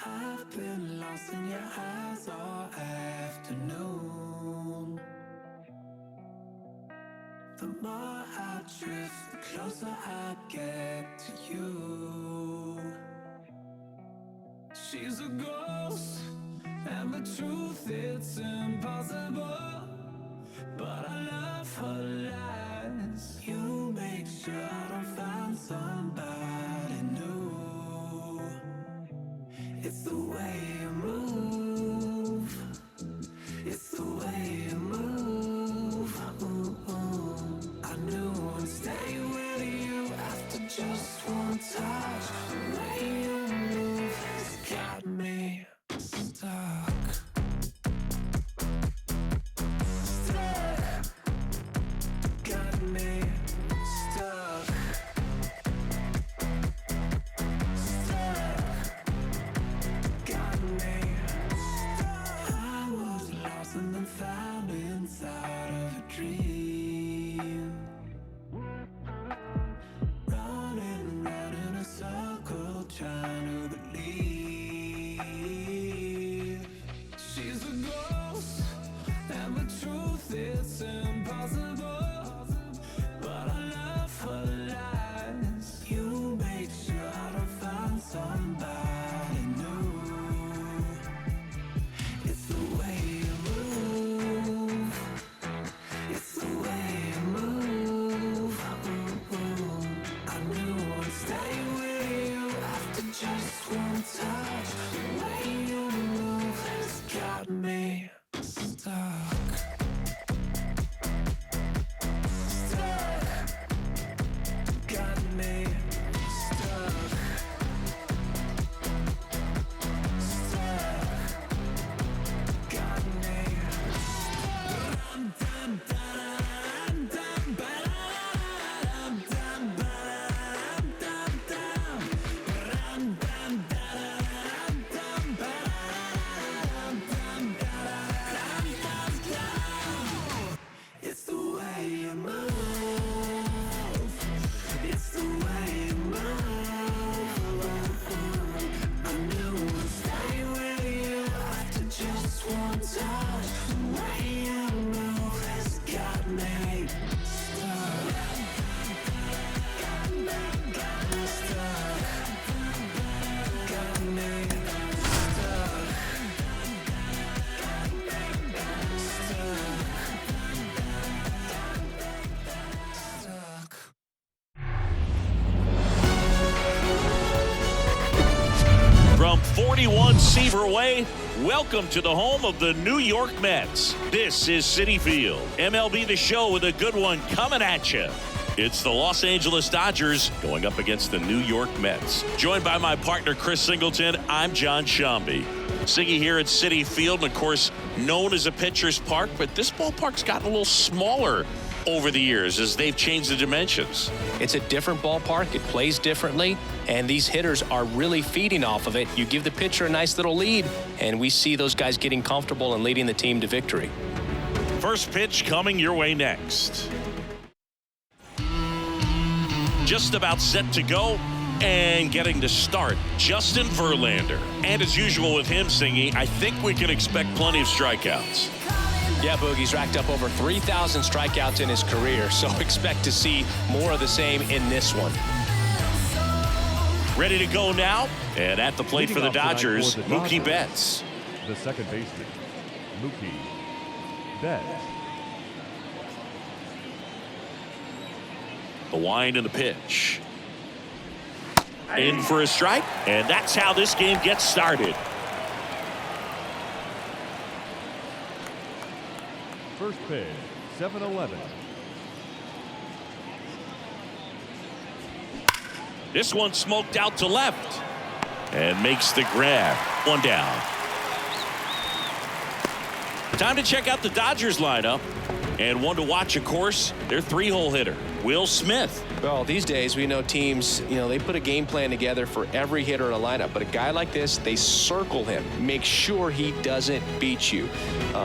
I've been lost in your eyes all afternoon. The more I drift, the closer I get to you. She's a ghost, and the truth, it's impossible. But I love her lies. You make sure I don't find somebody new. It's the way you move. It's the way you move. I knew I'd stay with you after just one touch. The way you move has got me stuck. Stuck. Got me stuck. Stuck. Got me stuck. I was lost and then found inside of a dream. Running round in a circle, trying to believe. She's a ghost, and the truth, it's impossible. But I love her lies. You make sure I don't find somebody new. It's the way you move. It's the way you move. I knew I'd stay with you after just one touch. The way you move has got me stuck. Stuck. Got me stuck. Stuck. Got me It's the way you move. It's the way you move. I knew I'd stay with you after just one touch. The way you move has got me stuck. Got me stuck. Got me stuck. Stuck. From 41 Seaver Way, welcome to the home of the New York Mets. This is Citi Field. MLB The Show with a good one coming at you. It's the Los Angeles Dodgers going up against the New York Mets. Joined by my partner, Chris Singleton, I'm John Shambi. Siggy here at Citi Field, and of course, known as a pitcher's park, but this ballpark's gotten a little smaller over the years as they've changed the dimensions. It's a different ballpark. It plays differently, and these hitters are really feeding off of it. You give the pitcher a nice little lead, and we see those guys getting comfortable and leading the team to victory. First pitch coming your way next. Just about set to go and getting to start, Justin Verlander. And as usual with him, Singy, I think we can expect plenty of strikeouts. Yeah, Boogie's racked up over 3,000 strikeouts in his career, so expect to see more of the same in this one. Ready to go now, and at the plate for the Dodgers, Mookie Betts. The second baseman, Mookie Betts. The wind and the pitch. In for a strike, and that's how this game gets started. First pitch, 7-11. This one smoked out to left and makes the grab. One down. Time to check out the Dodgers lineup. And one to watch, of course, their three-hole hitter, Will Smith. Well, these days we know teams, they put a game plan together for every hitter in a lineup. But a guy like this, they circle him, make sure he doesn't beat you.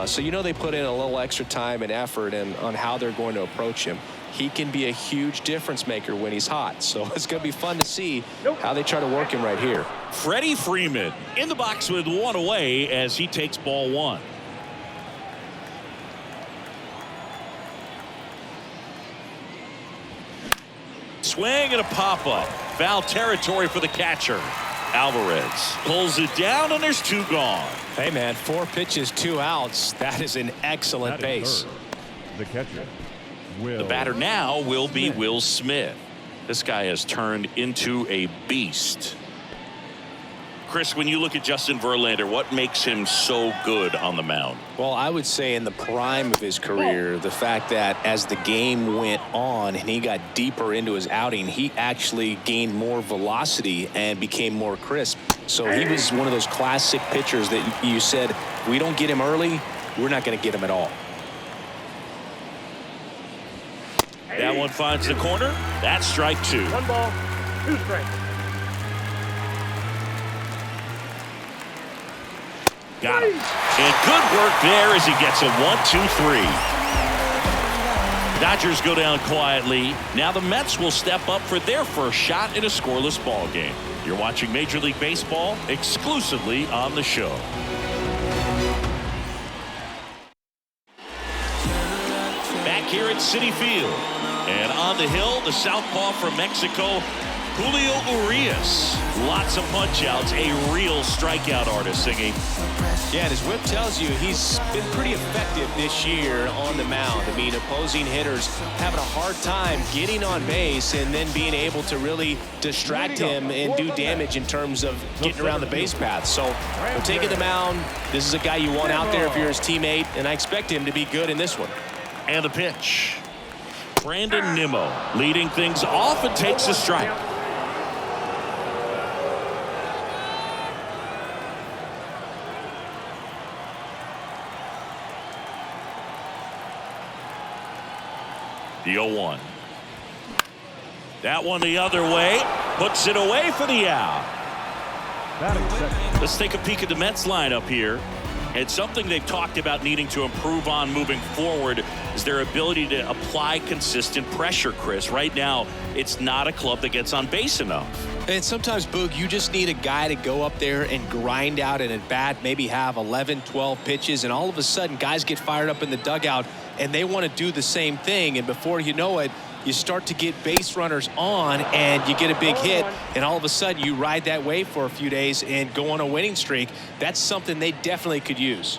So they put in a little extra time and effort on how they're going to approach him. he can be a huge difference maker when he's hot. So it's going to be fun to see how they try to work him right here. Freddie Freeman in the box with one away as he takes ball one. Swing and a pop-up. Foul territory for the catcher. Alvarez pulls it down, and there's two gone. Hey, man, 4 pitches, 2 outs. That is an excellent base. Third. The catcher, Will. The batter now will be Will Smith. This guy has turned into a beast. Chris, when you look at Justin Verlander, what makes him so good on the mound? Well, I would say in the prime of his career, the fact that as the game went on and he got deeper into his outing, he actually gained more velocity and became more crisp. So he was one of those classic pitchers that you said, we don't get him early, we're not going to get him at all. That one finds the corner. That's strike 2. 1 ball, 2 strikes. Got him. And good work there as he gets a 1-2-3. Dodgers go down quietly. Now the Mets will step up for their first shot in a scoreless ball game. You're watching Major League Baseball exclusively on the show. Back here at Citi Field. And on the hill, the southpaw from Mexico, Julio Urias. Lots of punch-outs, a real strikeout artist singing. Yeah, and his whip tells you he's been pretty effective this year on the mound. I mean, opposing hitters having a hard time getting on base and then being able to really distract him and do damage in terms of getting around the base path. So we're taking the mound. This is a guy you want out there if you're his teammate, and I expect him to be good in this one. And the pitch. Brandon Nimmo leading things off and takes a strike. The 0-1. That one the other way. Puts it away for the out. Batting second. Let's take a peek at the Mets lineup here. It's something they've talked about needing to improve on moving forward is their ability to apply consistent pressure, Chris. Right now, it's not a club that gets on base enough. And sometimes, Boog, you just need a guy to go up there and grind out an at-bat, maybe have 11, 12 pitches, and all of a sudden guys get fired up in the dugout and they want to do the same thing. And before you know it, you start to get base runners on and you get a big hit, and all of a sudden you ride that wave for a few days and go on a winning streak. That's something they definitely could use.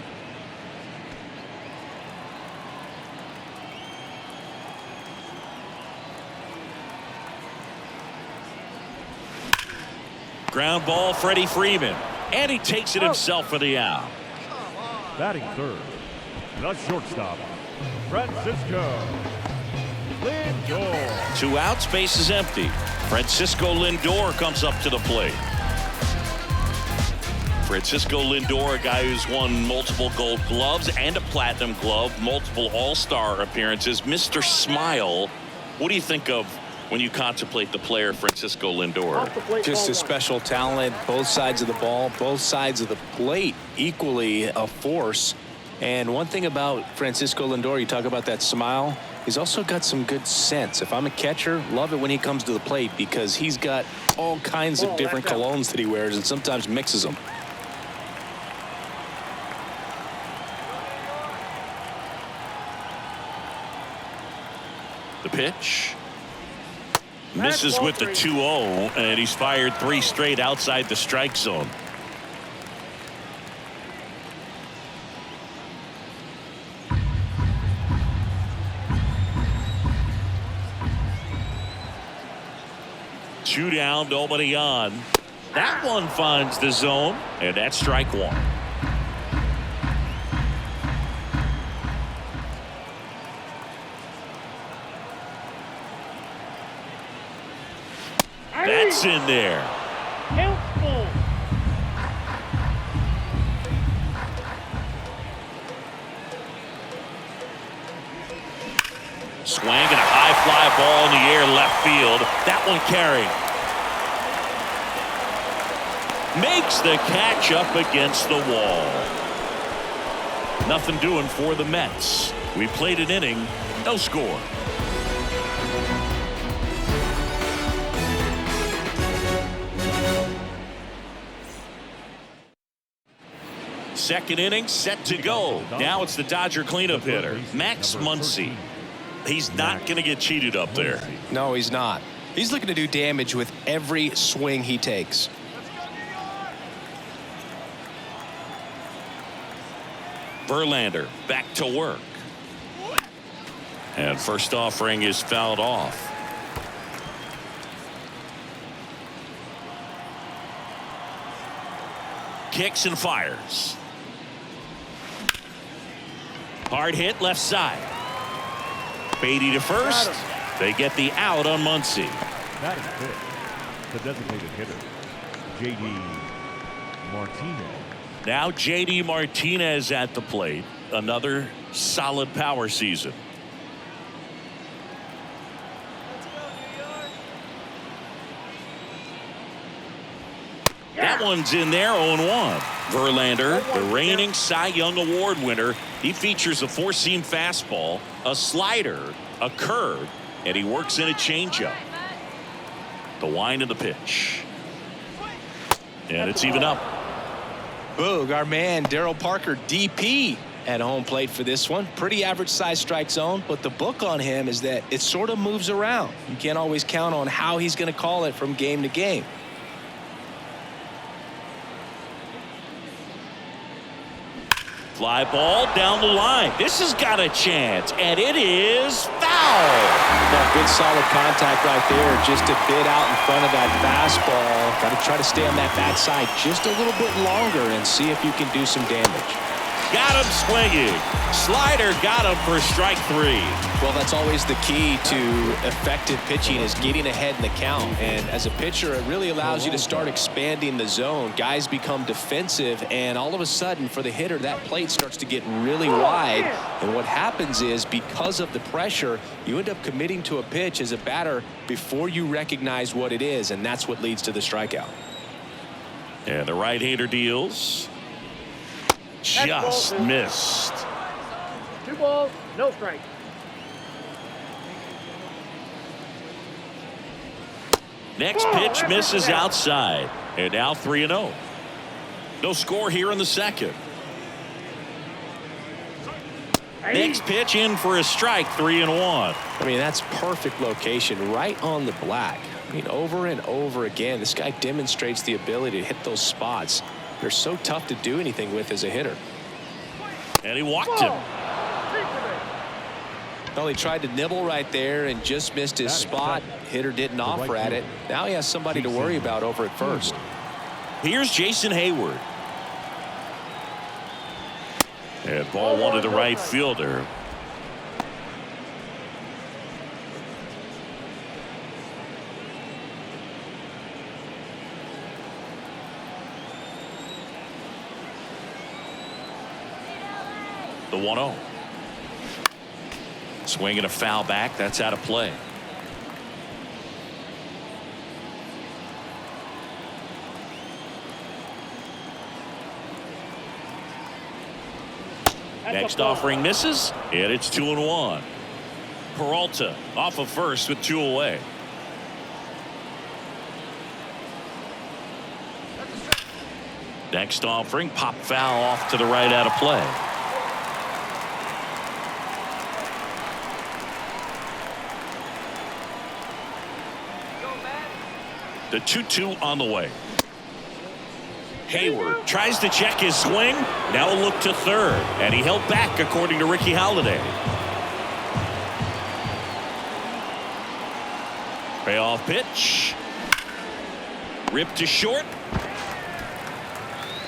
Ground ball, Freddie Freeman. And he takes it himself for the out. Batting third. The shortstop, Francisco Lindor. 2 outs, base is empty. Francisco Lindor comes up to the plate. Francisco Lindor, a guy who's won multiple Gold Gloves and a Platinum Glove, multiple All-Star appearances. Mr. Smile, what do you think of when you contemplate the player Francisco Lindor? Just a special talent, both sides of the ball, both sides of the plate, equally a force. And one thing about Francisco Lindor, you talk about that smile, he's also got some good sense. If I'm a catcher, love it when he comes to the plate because he's got all kinds of different colognes that he wears and sometimes mixes them. The pitch. Misses with the 2-0, and he's fired 3 straight outside the strike zone. Two down, nobody on. That one finds the zone, and that's strike 1. That's in there. Countful. Swing and a high fly ball in the air left field. That one carrying. Makes the catch up against the wall. Nothing doing for the Mets. We played an inning, no score. second inning set to go. Now it's the Dodger cleanup hitter, Max Muncy. He's not going to get cheated up there. No, he's not. He's looking to do damage with every swing he takes. Verlander back to work. And first offering is fouled off. Kicks and fires. Hard hit left side. Beatty to first. They get the out on Muncy. That is good. The designated hitter, J.D. Martinez. Now J.D. Martinez at the plate. Another solid power season. That one's in there, 0-1. Verlander, the reigning Cy Young Award winner. He features a four-seam fastball, a slider, a curve, and he works in a changeup. The wind of the pitch. And it's even up. Boog, our man Daryl Parker, DP, at home plate for this one. Pretty average size strike zone, but the book on him is that it sort of moves around. You can't always count on how he's going to call it from game to game. Fly ball down the line. This has got a chance, and it is foul. Yeah, good solid contact right there. Just a bit out in front of that fastball. Got to try to stay on that bad side just a little bit longer and see if you can do some damage. Got him swinging. Slider got him for strike 3. Well, that's always the key to effective pitching, is getting ahead in the count. And as a pitcher, it really allows you to start expanding the zone. Guys become defensive, and all of a sudden, for the hitter, that plate starts to get really wide. And what happens is, because of the pressure, you end up committing to a pitch as a batter before you recognize what it is, and that's what leads to the strikeout. And the right-hander deals. Just missed. 2 balls, no strike. Next pitch misses outside. And now 3-0. No score here in the second. Next pitch in for a strike, 3-1. I mean, that's perfect location, right on the black. I mean, over and over again, this guy demonstrates the ability to hit those spots. They're so tough to do anything with as a hitter. And he walked him. Well, he tried to nibble right there and just missed his spot. Hitter didn't offer at it. Now he has somebody to worry about over at first. Here's Jason Hayward. And ball one to the right fielder. The 1-0. Swinging a foul back. That's out of play. Next offering misses, and it's 2-1. Peralta off of first with 2 away. Next offering, pop foul off to the right, out of play. The 2-2 on the way. Hayward tries to check his swing. Now a look to third, and he held back according to Ricky Halladay. Payoff pitch. Ripped to short.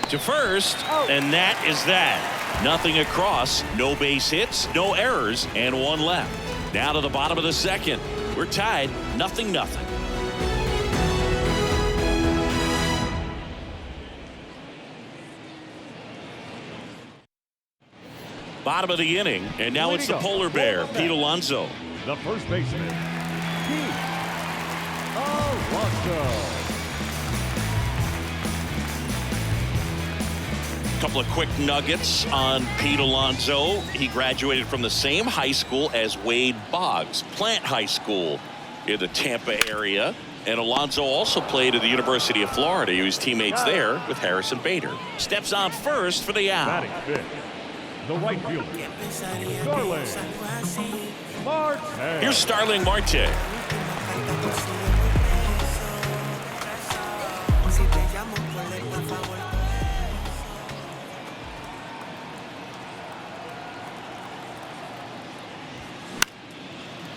To first, and that is that. Nothing across, no base hits, no errors, and 1 left. Down to the bottom of the second. We're tied, 0-0. Bottom of the inning, and now it's the polar bear, Pete Alonso. The first baseman, Pete Alonso. Couple of quick nuggets on Pete Alonso. He graduated from the same high school as Wade Boggs, Plant High School in the Tampa area. And Alonso also played at the University of Florida. He was teammates there with Harrison Bader. Steps on first for the out. Batting fifth, the right fielder, Starling Marte. Here's Starling Marte.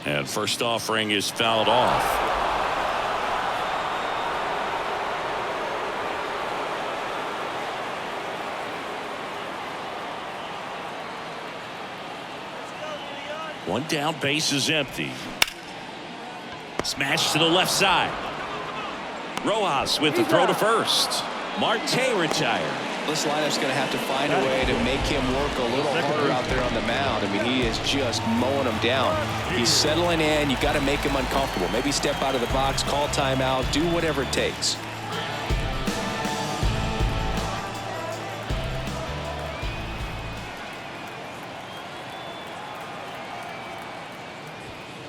And first offering is fouled off. One down, base is empty. Smash to the left side. Rojas with the throw to first. Marte retired. This lineup's going to have to find a way to make him work a little harder out there on the mound. I mean, he is just mowing them down. He's settling in. You got to make him uncomfortable. Maybe step out of the box, call timeout, do whatever it takes.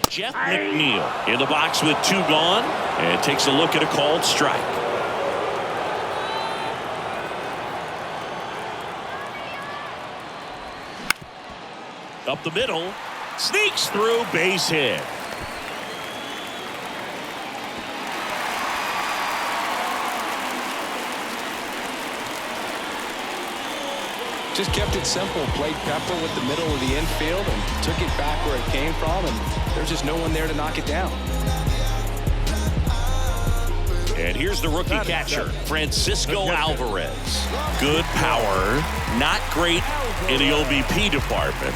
Jeff McNeil in the box with 2 gone and takes a look at a called strike. Up the middle, sneaks through, base hit. Just kept it simple, played pepper with the middle of the infield and took it back where it came from, and there's just no one there to knock it down. And here's the rookie catcher, Francisco Alvarez. Good power, not great in the OBP department.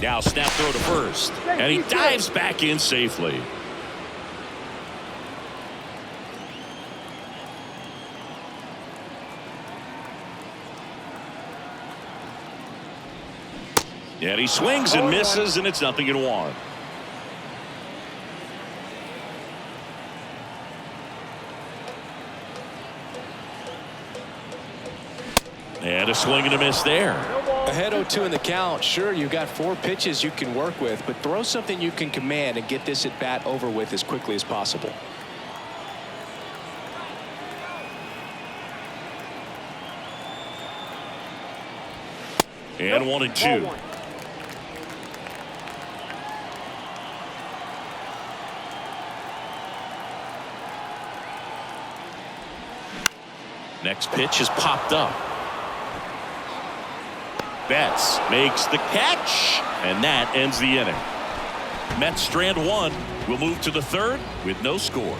Now snap throw to first, and he dives back in safely. And he swings and misses, and it's 0-1. And a swing and a miss there. Ahead 0-2 in the count. Sure, you've got 4 pitches you can work with, but throw something you can command and get this at bat over with as quickly as possible. And 1-2. Next pitch is popped up. Betts makes the catch, and that ends the inning. Mets strand 1. We'll move to the 3rd with no score.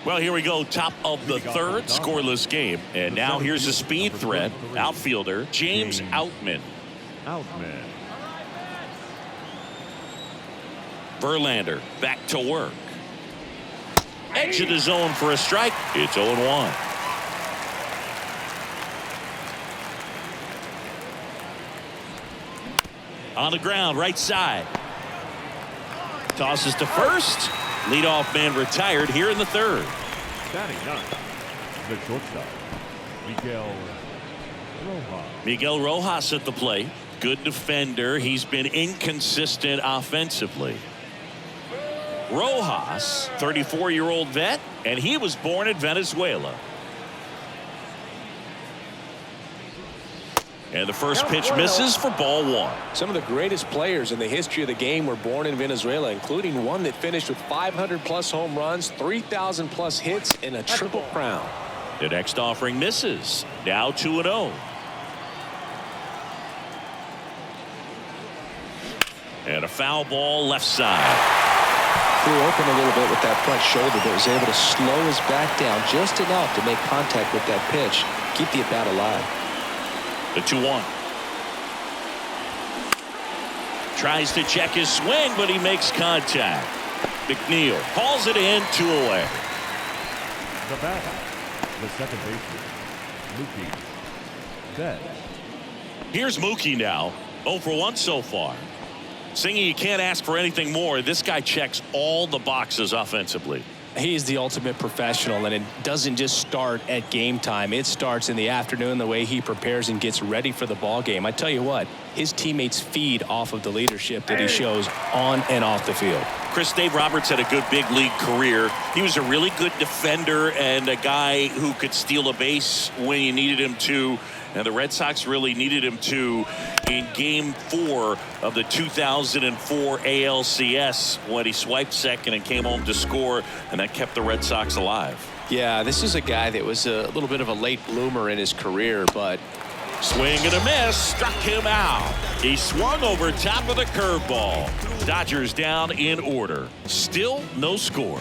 Well, here we go. Top of the 3rd, scoreless game. And now here's a speed threat. Outfielder James Outman. Verlander back to work. Edge of the zone for a strike. It's 0-1. On the ground, right side. Tosses to first. Leadoff man retired here in the 3rd. Batting 9, the shortstop, Miguel Rojas at the plate. Good defender. He's been inconsistent offensively. Rojas, 34-year-old vet, and he was born in Venezuela. And the first pitch misses for ball 1. Some of the greatest players in the history of the game were born in Venezuela, including one that finished with 500+ home runs, 3,000+ hits, and a triple crown. The next offering misses. Now 2-0. And a foul ball left side. Threw open a little bit with that front shoulder, but was able to slow his back down just enough to make contact with that pitch. Keep the at-bat alive. The 2-1. Tries to check his swing, but he makes contact. McNeil hauls it in, 2 away. The batter, the second baseman, Mookie Betts. Here's Mookie now. 0 for 1 so far. Singing, you can't ask for anything more. This guy checks all the boxes offensively. He's the ultimate professional, and it doesn't just start at game time. It starts in the afternoon, the way he prepares and gets ready for the ball game. I tell you what, his teammates feed off of the leadership that he shows on and off the field. Chris, Dave Roberts had a good big league career. He was a really good defender and a guy who could steal a base when you needed him to. And the Red Sox really needed him to in Game 4 of the 2004 ALCS when he swiped second and came home to score, and that kept the Red Sox alive. Yeah, this is a guy that was a little bit of a late bloomer in his career, but swing and a miss, struck him out. He swung over top of the curveball. Dodgers down in order. Still no score.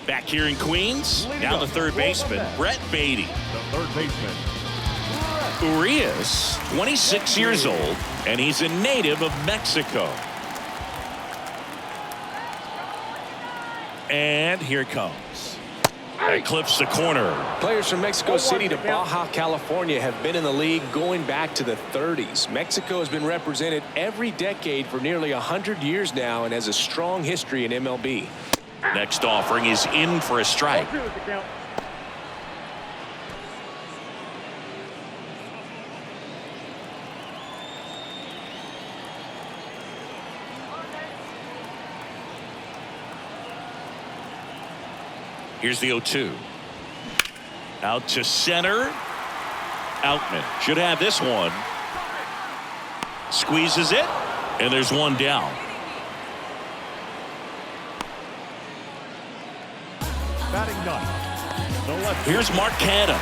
Back here in Queens, now the third baseman, Brett Beatty. The third baseman. Urias, 26 years old, and he's a native of Mexico. And here it comes. It clips the corner. Players from Mexico City to Baja California have been in the league going back to the 30s. Mexico has been represented every decade for nearly 100 years now and has a strong history in MLB. Next offering is in for a strike. Here's the 0-2. Out to center. Outman should have this one. Squeezes it, and there's one down. Batting done. The left. Here's Mark Canha.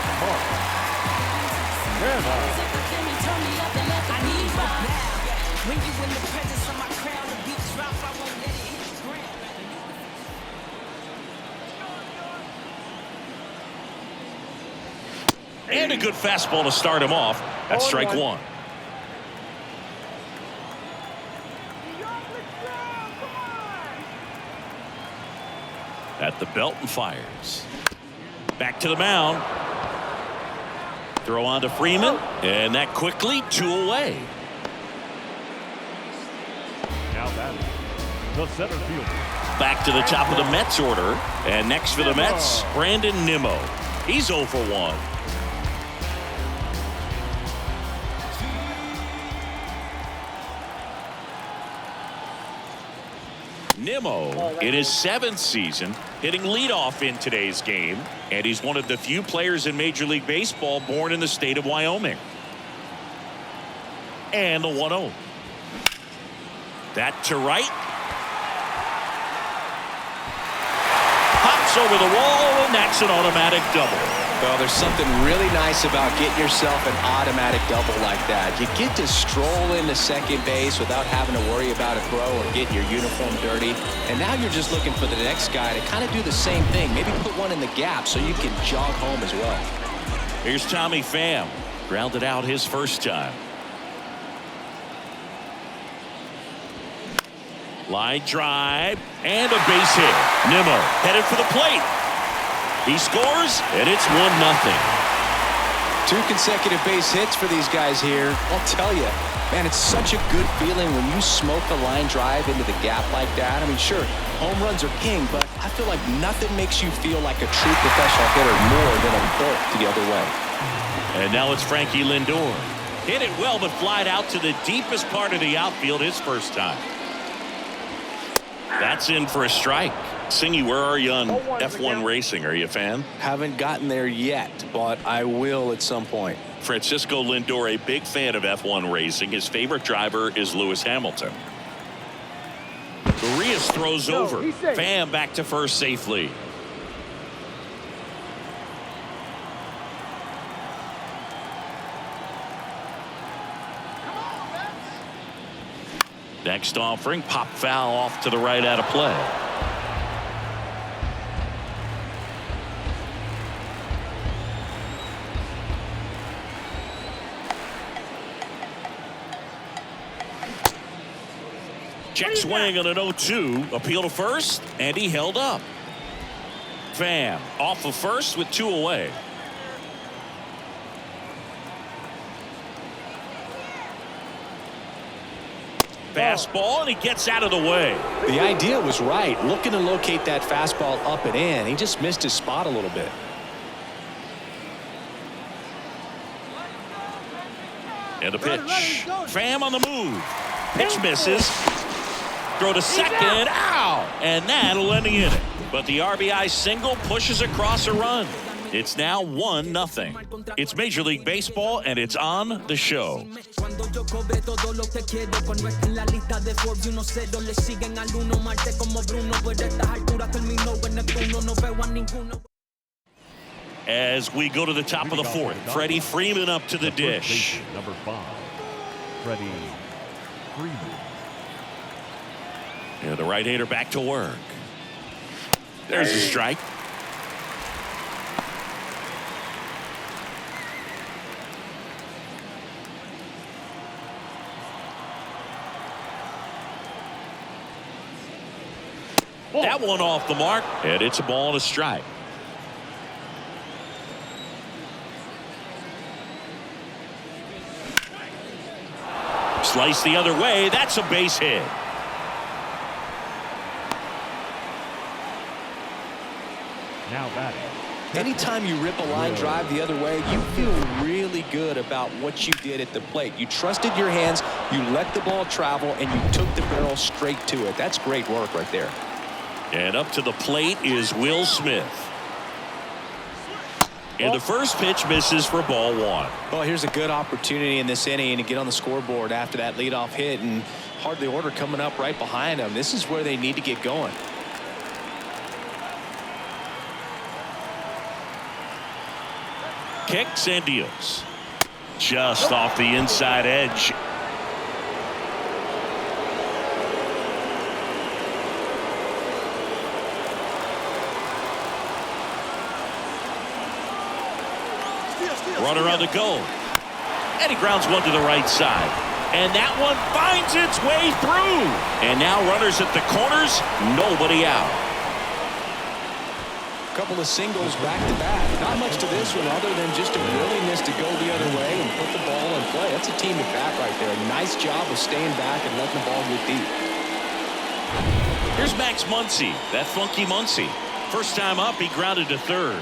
And a good fastball to start him off. That's strike one. At the belt and fires. Back to the mound. Throw on to Freeman, and that quickly 2 away. Now batting. The center fielder. Back to the top of the Mets order, and next for the Mets, Brandon Nimmo. He's 0 for 1. Nimmo in his 7th season hitting leadoff in today's game, and he's one of the few players in Major League Baseball born in the state of Wyoming. And the 1-0. That to right. Pops over the wall, and that's an automatic double. Well, there's something really nice about getting yourself an automatic double like that. You get to stroll into second base without having to worry about a throw or getting your uniform dirty. And now you're just looking for the next guy to kind of do the same thing. Maybe put one in the gap so you can jog home as well. Here's Tommy Pham. Grounded out his first time. Line drive and a base hit. Nimmo headed for the plate. He scores, and it's 1-0. 2 consecutive base hits for these guys here. I'll tell you, man, it's such a good feeling when you smoke a line drive into the gap like that. I mean, sure, home runs are king, but I feel like nothing makes you feel like a true professional hitter more than a bolt the other way. And now it's Frankie Lindor. Hit it well, but flied out to the deepest part of the outfield his first time. That's in for a strike. Singy, where are you on F1 racing? Are you a fan? Haven't gotten there yet, but I will at some point. Francisco Lindor, a big fan of F1 racing. His favorite driver is Lewis Hamilton. Urias throws over. Pham back to first safely. Next offering, pop foul off to the right out of play. Check swing on an 0-2. Appeal to first, and he held up. Pham off of first with 2 away. Fastball, and he gets out of the way. The idea was right, looking to locate that fastball up and in. He just missed his spot a little bit. And a pitch. Pham on the move. Pitch misses. Throw to second. Ow! And that'll end the inning. But the RBI single pushes across a run. It's now 1-0. It's Major League Baseball, and it's on the show. As we go to the top of the 4th, Freddie Freeman up to the dish. Number 5, Freddie Freeman. And the right-hander back to work. There's a strike. That one off the mark, and it's a ball and a strike. Slice the other way. That's a base hit. Now batting. Anytime you rip a line drive the other way, you feel really good about what you did at the plate. You trusted your hands, you let the ball travel, and you took the barrel straight to it. That's great work right there. And up to the plate is Will Smith. And the first pitch misses for ball 1. Well, here's a good opportunity in this inning to get on the scoreboard after that leadoff hit, and hardly order coming up right behind them. This is where they need to get going. Kicks and deals. Just off the inside edge. Runner on the go. And he grounds one to the right side. And that one finds its way through. And now runners at the corners, nobody out. Couple of singles back to back. Not much to this one other than just a willingness to go the other way and put the ball in play. That's a team at bat right there. Nice job of staying back and letting the ball get deep. Here's Max Muncy, that funky Muncy. First time up, he grounded to third.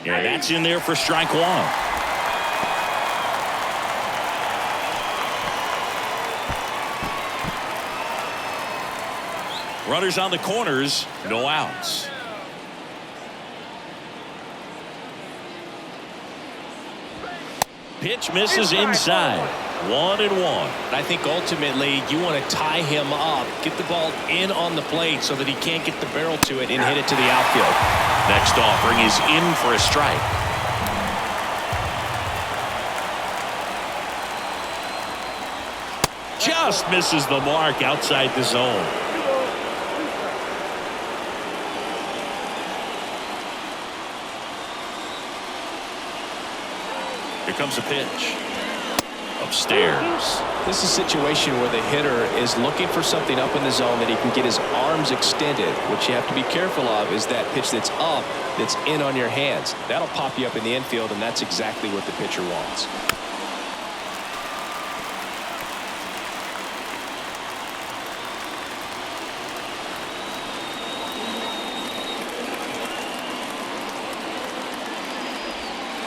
Yeah, that's in there for strike 1. Runners on the corners, no outs. Pitch misses inside. 1-1. I think ultimately you want to tie him up, get the ball in on the plate so that he can't get the barrel to it and hit it to the outfield. Next offering is in for a strike. Just misses the mark outside the zone. Here comes a pitch. Upstairs. This is a situation where the hitter is looking for something up in the zone that he can get his arms extended. What you have to be careful of is that pitch that's up, that's in on your hands. That'll pop you up in the infield, and that's exactly what the pitcher wants.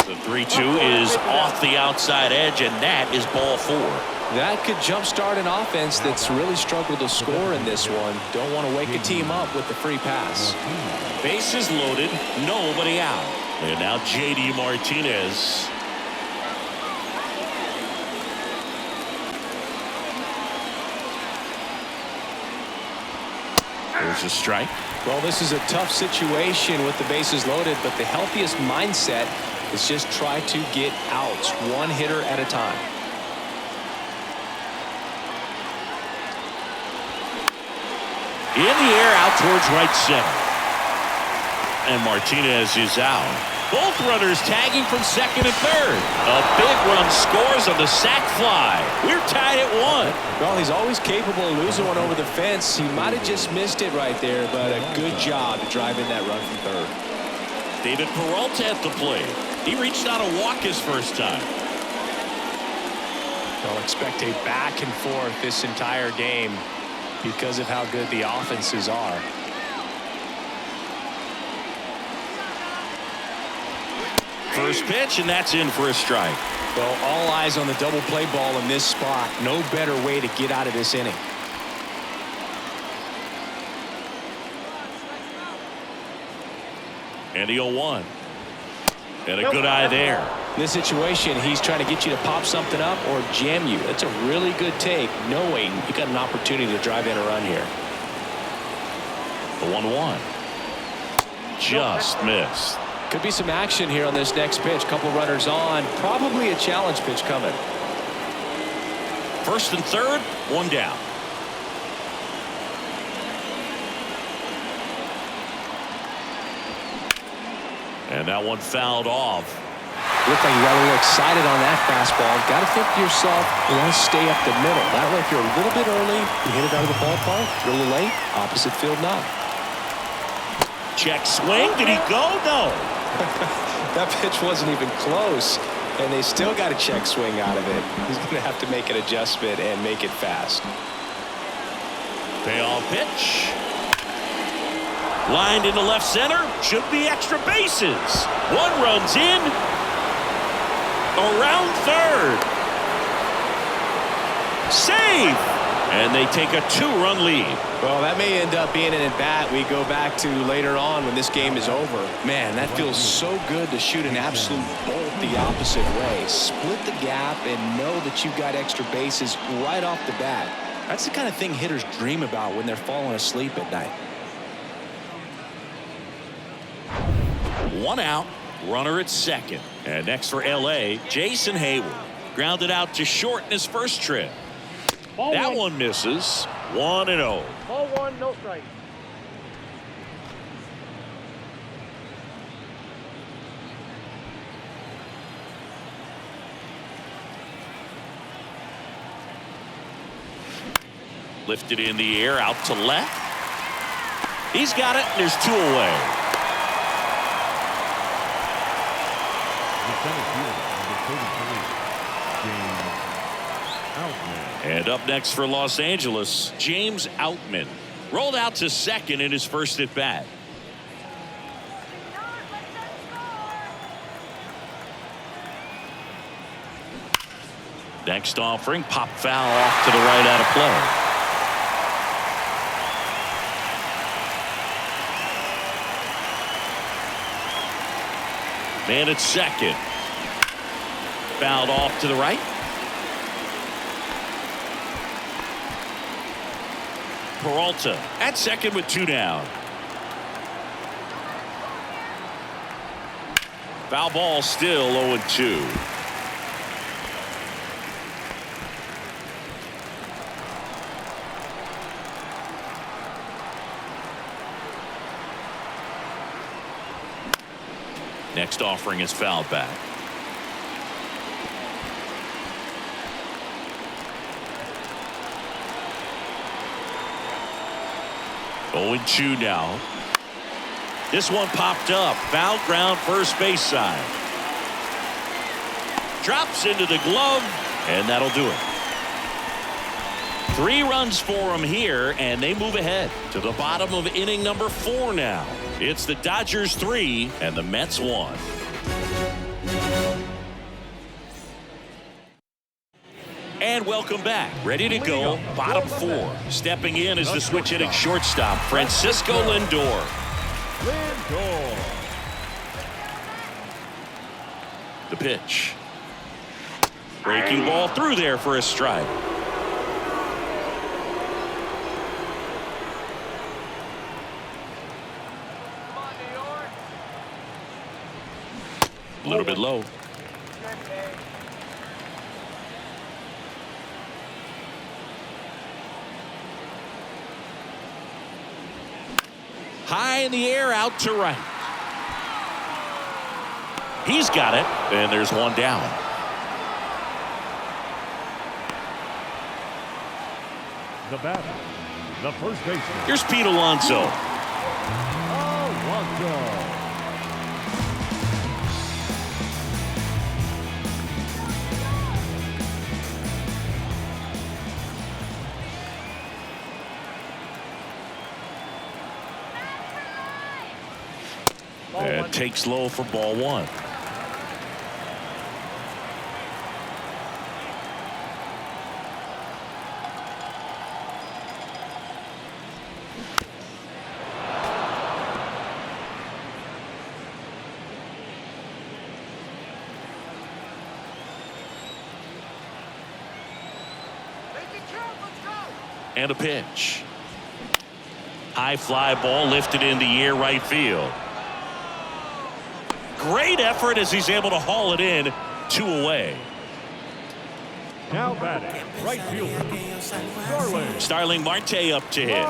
The 3-2 is off the outside edge, and that is ball 4. That could jumpstart an offense that's really struggled to score in this one. Don't want to wake a team up with the free pass. Bases loaded, nobody out. And now J.D. Martinez. There's a strike. Well, this is a tough situation with the bases loaded, but the healthiest mindset is just try to get outs, one hitter at a time. In the air, out towards right center. And Martinez is out. Both runners tagging from second and third. A big run scores on the sac fly. We're tied at 1. Well, he's always capable of losing one over the fence. He might have just missed it right there, but a good job to drive in that run from third. David Peralta at the plate. He reached out a walk his first time. They'll expect a back and forth this entire game because of how good the offenses are. First pitch, and that's in for a strike. Well, all eyes on the double play ball in this spot. No better way to get out of this inning. And the 0-1. And a good eye there. In this situation, he's trying to get you to pop something up or jam you. That's a really good take, knowing you got an opportunity to drive in a run here. The 1-1. Just missed. Could be some action here on this next pitch. Couple runners on. Probably a challenge pitch coming. First and third, one down. And that one fouled off. Looked like you got a little excited on that fastball. Got to think to yourself, you want to stay up the middle. That way, if you're a little bit early, you hit it out of the ballpark. If you're a little late, opposite field not. Check swing. Did he go? No. That pitch wasn't even close, and they still got a check swing out of it. He's going to have to make an adjustment and make it fast. Payoff pitch. Lined into left center. Should be extra bases. One runs in. Around third. Safe. And they take a 2-run lead. Well, that may end up being an at-bat we go back to later on when this game is over. Man, that feels so good to shoot an absolute bolt the opposite way. Split the gap and know that you've got extra bases right off the bat. That's the kind of thing hitters dream about when they're falling asleep at night. One out, runner at second. And next for L.A., Jason Hayward. Grounded out to short in his first trip. That one misses. 1-0. Ball 1, no strike. Lifted in the air, out to left. He's got it, and there's 2 away. The center fielder, number 33, James Outman. And up next for Los Angeles, James Outman. Rolled out to second in his first at bat. Next offering, pop foul off to the right out of play. Man at second. Fouled off to the right. Peralta at second with 2 down. Foul ball still 0-2. Next offering is fouled back. Oh, 0-2 now. This one popped up. Foul ground first base side. Drops into the glove, and that'll do it. 3 runs for him here, and they move ahead to the bottom of inning number 4 now. It's the Dodgers 3 and the Mets 1. And welcome back. Ready to go. Bottom 4. Stepping in is the switch hitting shortstop, Francisco Lindor. The pitch. Breaking ball through there for a strike. A little bit low. High in the air, out to right. He's got it, and there's one down. The batter, the first baseman. Here's Pete Alonso. Alonso. And takes low for ball one. And a pitch. High fly ball lifted in the air right field. Great effort as he's able to haul it in, 2 away. Now batting, right fielder, Starling Marte up to hit.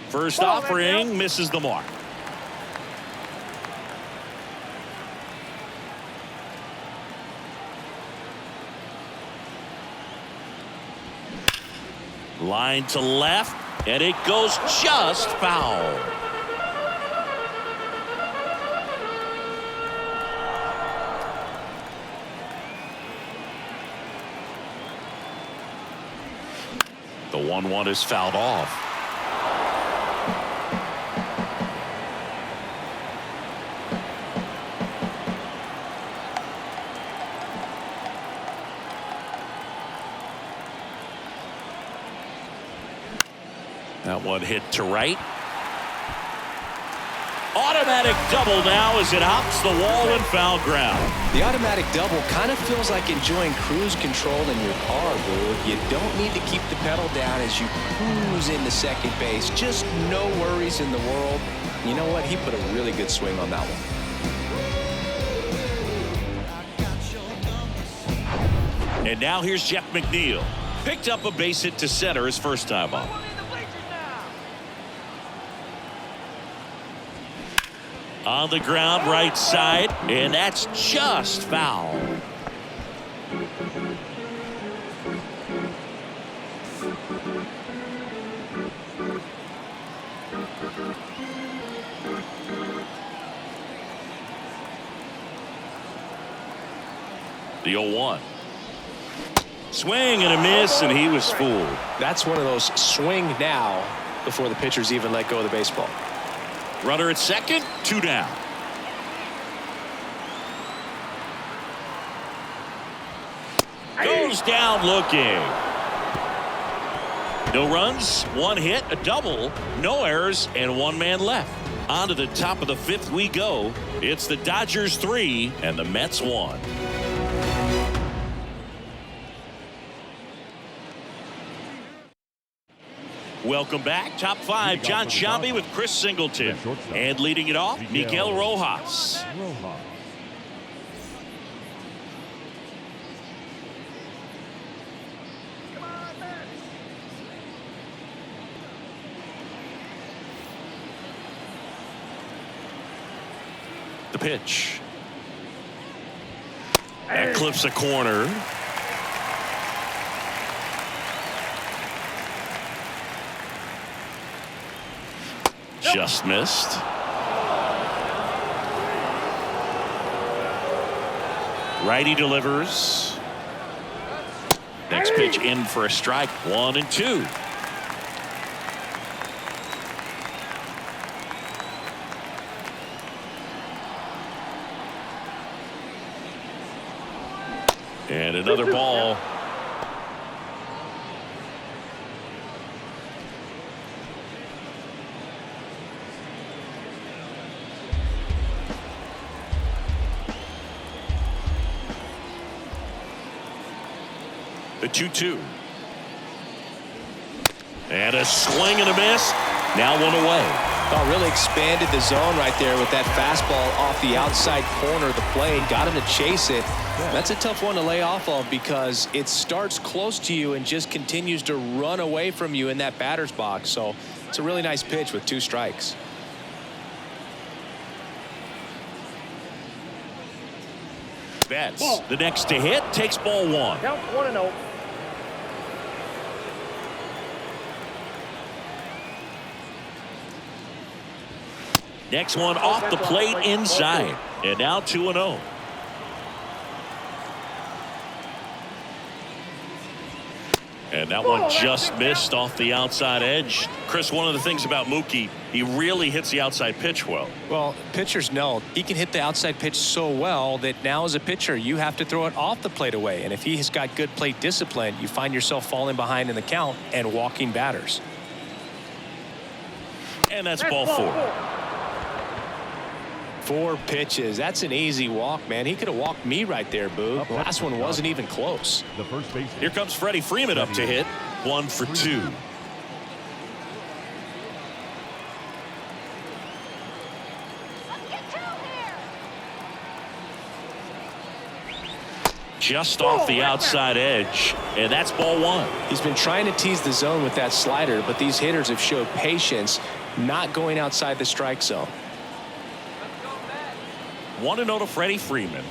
First offering misses the mark. Line to left, and it goes just foul. The 1-1 is fouled off. That one hit to right. Automatic double now as it hops the wall and foul ground. The automatic double kind of feels like enjoying cruise control in your car, Boog. You don't need to keep the pedal down as you cruise into second base. Just no worries in the world. You know what? He put a really good swing on that one. And now here's Jeff McNeil. Picked up a base hit to center his first time up. On the ground right side, and that's just foul. The 0-1. Swing and a miss, and he was fooled. That's one of those swing now before the pitchers even let go of the baseball. Runner at second, 2 down. Goes down looking. No runs, 1 hit, a double, no errors, and 1 man left. On to the top of the 5th we go. It's the Dodgers 3 and the Mets 1. Welcome back. Top 5, John Sciambi with Chris Singleton. And leading it off, Miguel Rojas. The pitch. That clips a corner. Just missed. Righty delivers. Next pitch in for a strike. 1-2. And another ball. The 2-2. And a swing and a miss. Now 1 away. Oh, really expanded the zone right there with that fastball off the outside corner of the plate. Got him to chase it. That's a tough one to lay off of because it starts close to you and just continues to run away from you in that batter's box. So it's a really nice pitch with 2 strikes. Betts, the next to hit, takes ball 1. Count 1-0. Next one off the plate inside. And now 2-0. And that one just missed off the outside edge. Chris, one of the things about Mookie, he really hits the outside pitch well. Well, pitchers know he can hit the outside pitch so well that now as a pitcher, you have to throw it off the plate away. And if he has got good plate discipline, you find yourself falling behind in the count and walking batters. And that's ball 4. 4 pitches. That's an easy walk, man. He could have walked me right there, Boo. The last one wasn't even close. The first base. Here comes Freddie Freeman up to hit. 1 for 2. Just off the outside edge, and that's ball 1. He's been trying to tease the zone with that slider, but these hitters have showed patience, not going outside the strike zone. 1-0 to Freddie Freeman.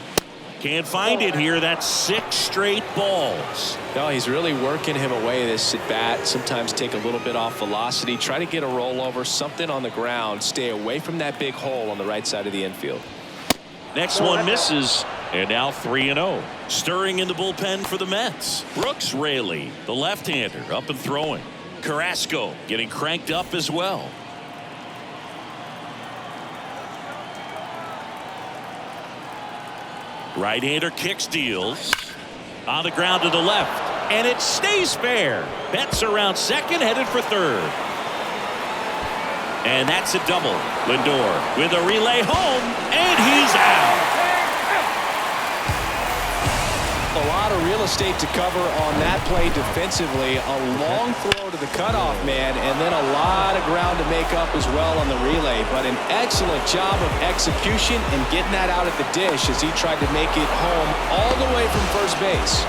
Can't find it here. That's 6 straight balls. No, he's really working him away this at bat. Sometimes take a little bit off velocity. Try to get a rollover, something on the ground. Stay away from that big hole on the right side of the infield. Next one misses. And now 3-0. Stirring in the bullpen for the Mets. Brooks Raley, the left-hander, up and throwing. Carrasco getting cranked up as well. Right-hander kicks, deals. On the ground to the left. And it stays fair. Betts around second, headed for third. And that's a double. Lindor with a relay home, and he's out. A lot of real estate to cover on that play defensively. A long throw to the cutoff man, and then a lot of ground to make up as well on the relay. But an excellent job of execution and getting that out of the dish as he tried to make it home all the way from first base.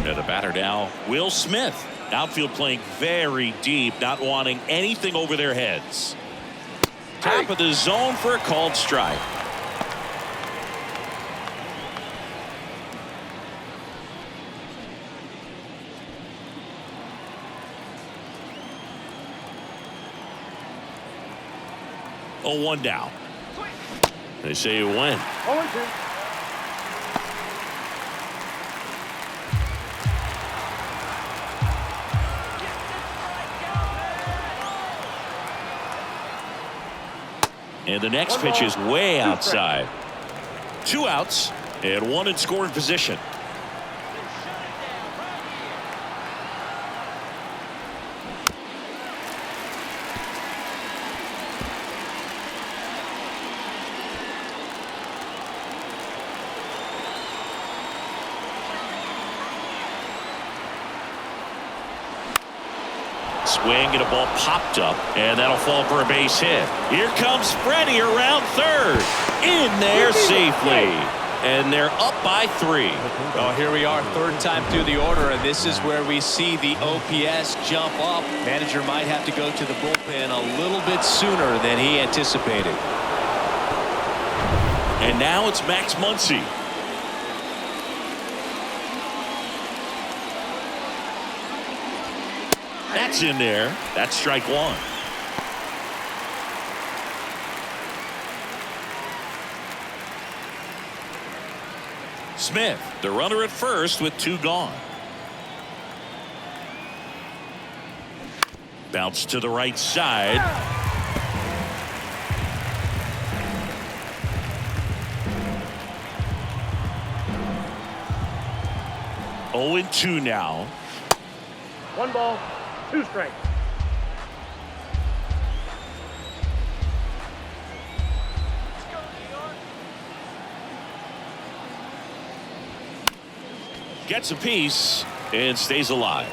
And the batter now, Will Smith. Outfield playing very deep, not wanting anything over their heads. Top of the zone for a called strike. Oh, 1 down. They say you win. 0-2. And the next pitch is way outside. 2 outs and 1 in scoring position. Swing and a ball popped up, and that'll fall for a base hit. Here comes Freddie around third. In there safely. And they're up by 3. Well, here we are, third time through the order, and this is where we see the OPS jump up. Manager might have to go to the bullpen a little bit sooner than he anticipated. And now it's Max Muncy. That's in there. That's strike 1. Smith, the runner at first with 2 gone. Bounce to the right side. Oh, 2 now. 1 ball, 2 strikes. Gets a piece and stays alive.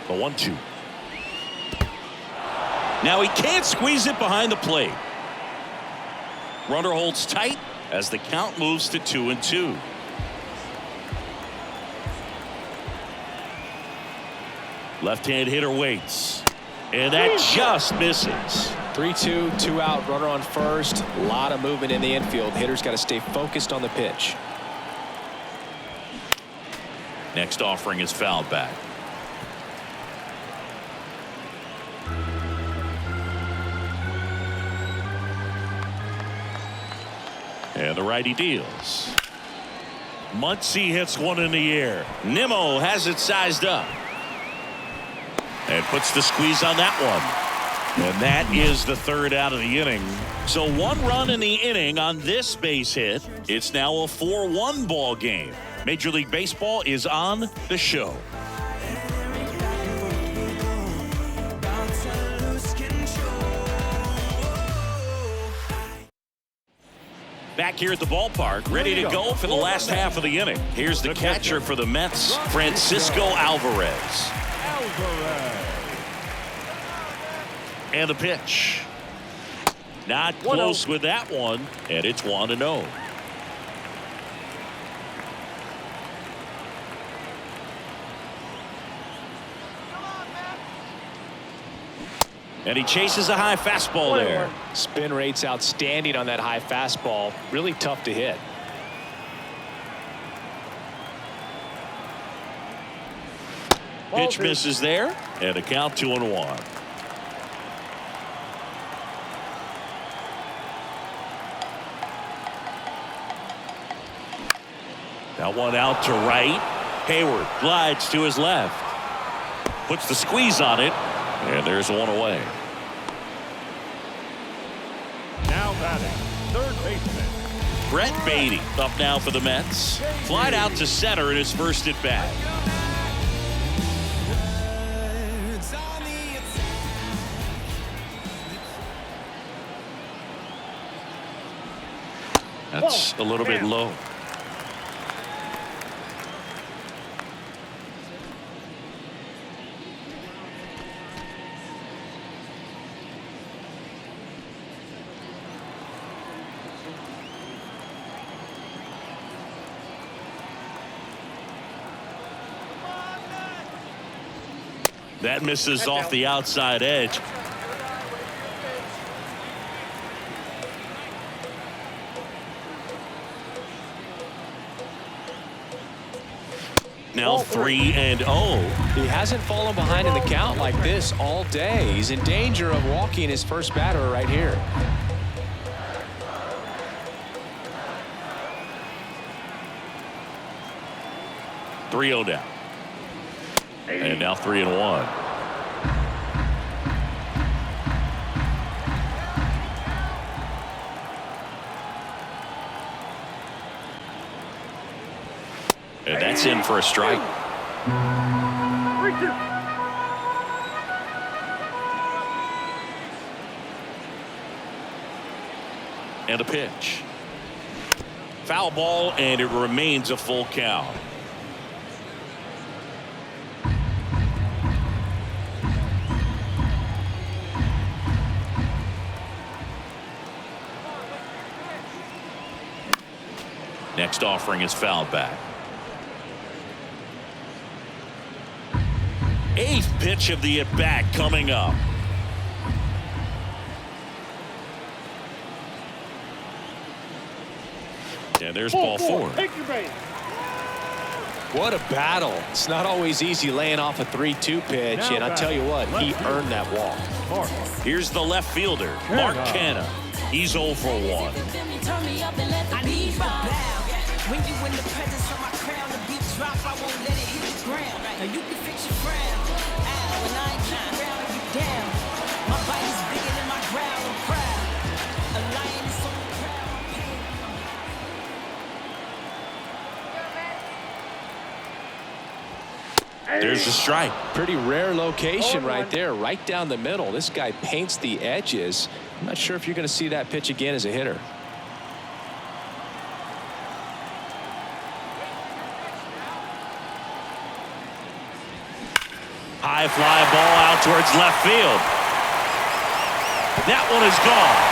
The 1-2. Now he can't squeeze it behind the plate. Runner holds tight as the count moves to 2-2. Left-hand hitter waits, and that just misses. 3-2, 2 out, runner on first. A lot of movement in the infield. Hitter's got to stay focused on the pitch. Next offering is fouled back. And the righty deals. Muncy hits one in the air. Nimmo has it sized up. And puts the squeeze on that one. And that is the third out of the inning. So 1 run in the inning on this base hit. It's now a 4-1 ball game. Major League Baseball is on the show. Back here at the ballpark, ready to go for the last half of the inning. Here's the catcher for the Mets, Francisco Alvarez. And the pitch. Not close with that one, and it's 1-0. And he chases a high fastball there. Spin rate's outstanding on that high fastball. Really tough to hit. Pitch misses there, and a count 2-1. That one out to right. Hayward glides to his left. Puts the squeeze on it. And there's one away. Now batting, third baseman. Brett Beatty up now for the Mets. Flied out to center in his first at bat. That's a little bit low. That misses off the outside edge. Now 3-0. He hasn't fallen behind in the count like this all day. He's in danger of walking his first batter right here. Three-0 down. And now 3-1. And that's in for a strike. 3-2. And a pitch. Foul ball, and it remains a full count. Next offering is fouled back. 8th pitch of the at-bat coming up. And there's ball 4. Take your base. What a battle. It's not always easy laying off a 3-2 pitch, and I'll tell you what, he earned that walk. Here's the left fielder, Mark Canha. He's 0 for 1. I need you to bow. When you in the presence of my crown, the beat drop, I won't let it hit the ground. Now you can fix your frown. Ow, and I ain't keep rounding you down. My body's bigger than my growl. I'm proud. There's a strike. Pretty rare location right there, right down the middle. This guy paints the edges. I'm not sure if you're going to see that pitch again as a hitter. High fly ball out towards left field. That one is gone.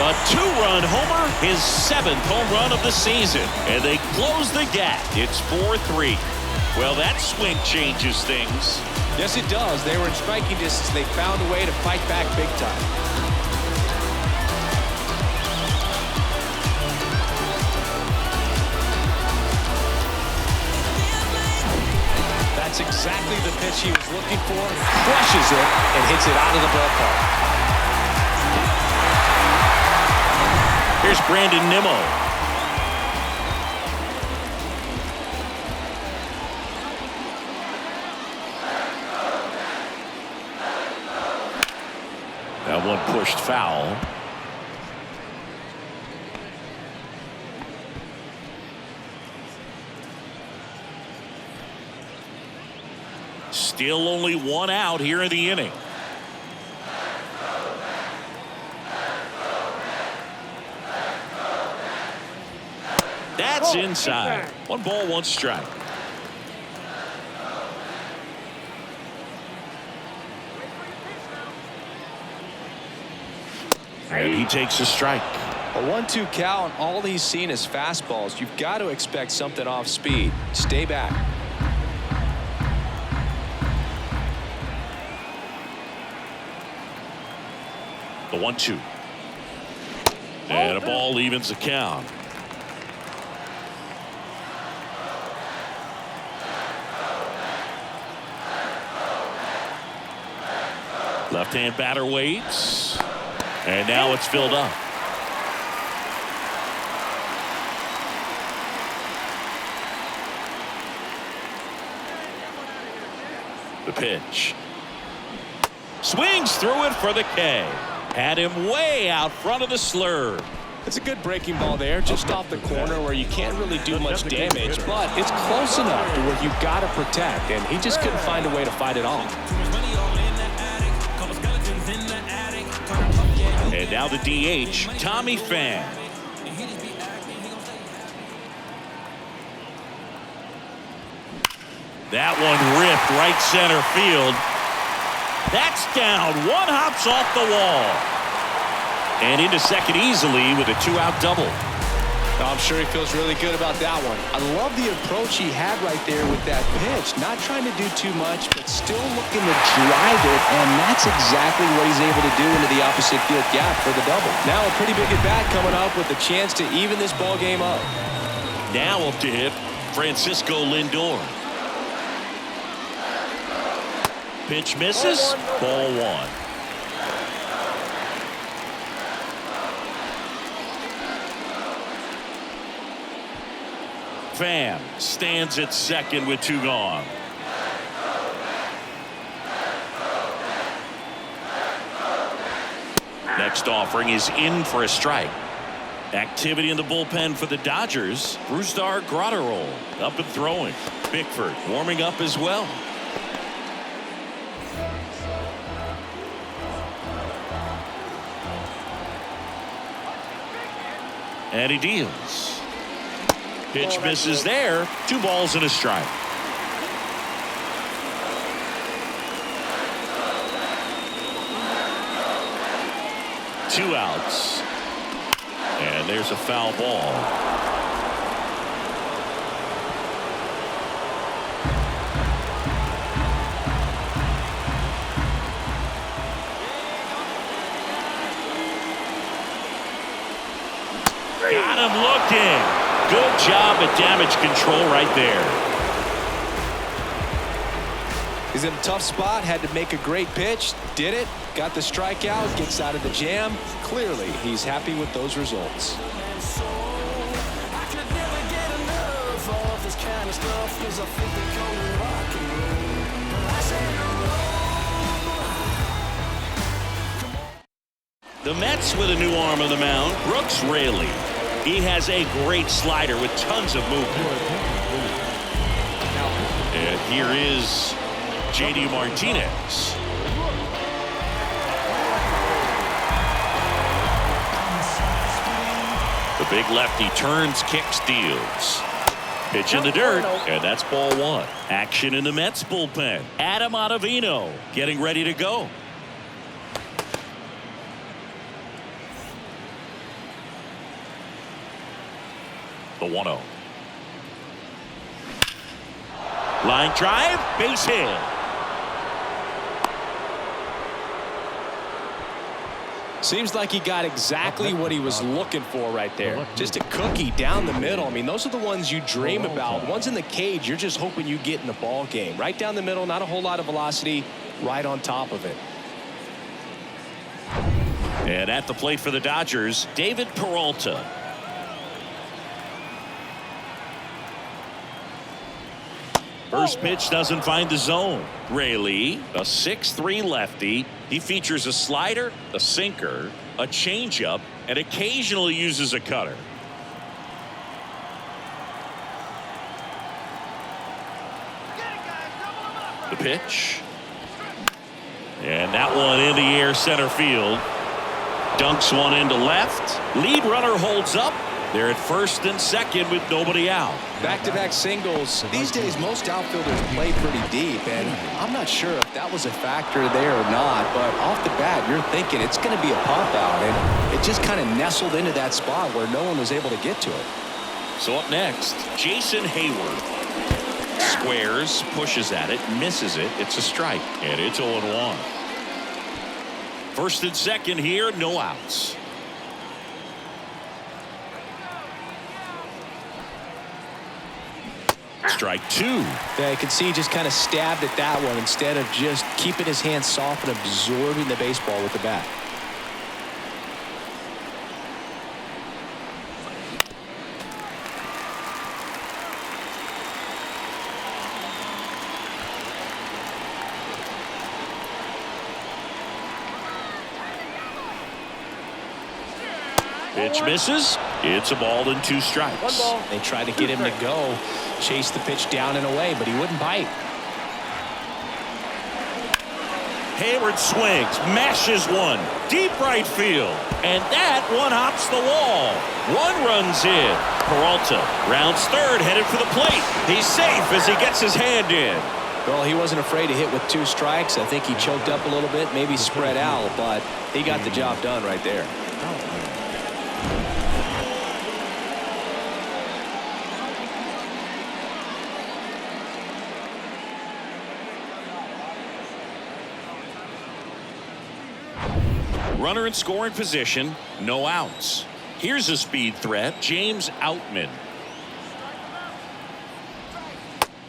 A two-run homer, his 7th home run of the season. And they close the gap. It's 4-3. Well, that swing changes things. Yes, it does. They were in striking distance. They found a way to fight back big time. That's exactly the pitch he was looking for. Crushes it and hits it out of the ballpark. Here's Brandon Nimmo. That one pushed foul. Still only one out here in the inning. That's inside. 1 ball, 1 strike. And he takes a strike. A 1-2 count, all he's seen is fastballs. You've got to expect something off speed. Stay back. The 1-2. And a ball evens the count. Left-hand batter waits. And now it's filled up. The pitch. Swings through it for the K. Had him way out front of the slurve. It's a good breaking ball there, just off the corner where you can't really do much damage, but it's close enough to where you've got to protect, and he just couldn't find a way to fight it off. And now the DH, Tommy Pham. That one ripped right center field. That's down. One hops off the wall. And into second easily with a 2-out double. I'm sure he feels really good about that one. I love the approach he had right there with that pitch. Not trying to do too much, but still looking to drive it, and that's exactly what he's able to do into the opposite field gap for the double. Now a pretty big at-bat coming up with a chance to even this ball game up. Now up to hit Francisco Lindor. Pitch misses. Ball 1. Pham stands at second with 2 gone. Next offering is in for a strike. Activity in the bullpen for the Dodgers. Brusdar Graterol up and throwing. Bickford warming up as well. And he deals. Pitch misses there. 2 balls and a strike. Two outs. And there's a foul ball. Got him looking. Good job at damage control right there. He's in a tough spot, had to make a great pitch, did it, got the strikeout, gets out of the jam. Clearly, he's happy with those results. The Mets with a new arm on the mound, Brooks Raley. He has a great slider with tons of movement. Here is J.D. Martinez. The big lefty turns, kicks, deals. Pitch in the dirt, and that's ball one. Action in the Mets bullpen. Adam Ottavino getting ready to go. The 1-0. Line drive, base hit. Seems like he got exactly what he was looking for right there. Just a cookie down the middle. I mean, those are the ones you dream about. Ones in the cage, you're just hoping you get in the ball game. Right down the middle, not a whole lot of velocity, right on top of it. And at the plate for the Dodgers, David Peralta. First pitch doesn't find the zone. Rayleigh, a 6'3" lefty. He features a slider, a sinker, a changeup, and occasionally uses a cutter. The pitch. And that one in the air center field. Dunks one into left. Lead runner holds up. They're at first and second with nobody out. Back-to-back singles. These days, most outfielders play pretty deep, and I'm not sure if that was a factor there or not, but off the bat, you're thinking it's going to be a pop-out, and it just kind of nestled into that spot where no one was able to get to it. So up next, Jason Hayward. Squares, pushes at it, misses it. It's a strike, and it's 0-1. First and second here, no outs. Strike two. Yeah, you can see he just kind of stabbed at that one instead of just keeping his hands soft and absorbing the baseball with the bat. Pitch misses. It's a ball and 2 strikes. They tried to get him to go, chase the pitch down and away, but he wouldn't bite. Hayward swings, mashes one, deep right field, and that one hops the wall. 1 runs in. Peralta rounds third, headed for the plate. He's safe as he gets his hand in. Well, he wasn't afraid to hit with 2 strikes. I think he choked up a little bit, maybe spread out, but he got the job done right there. Runner in scoring position, no outs. Here's a speed threat, James Outman.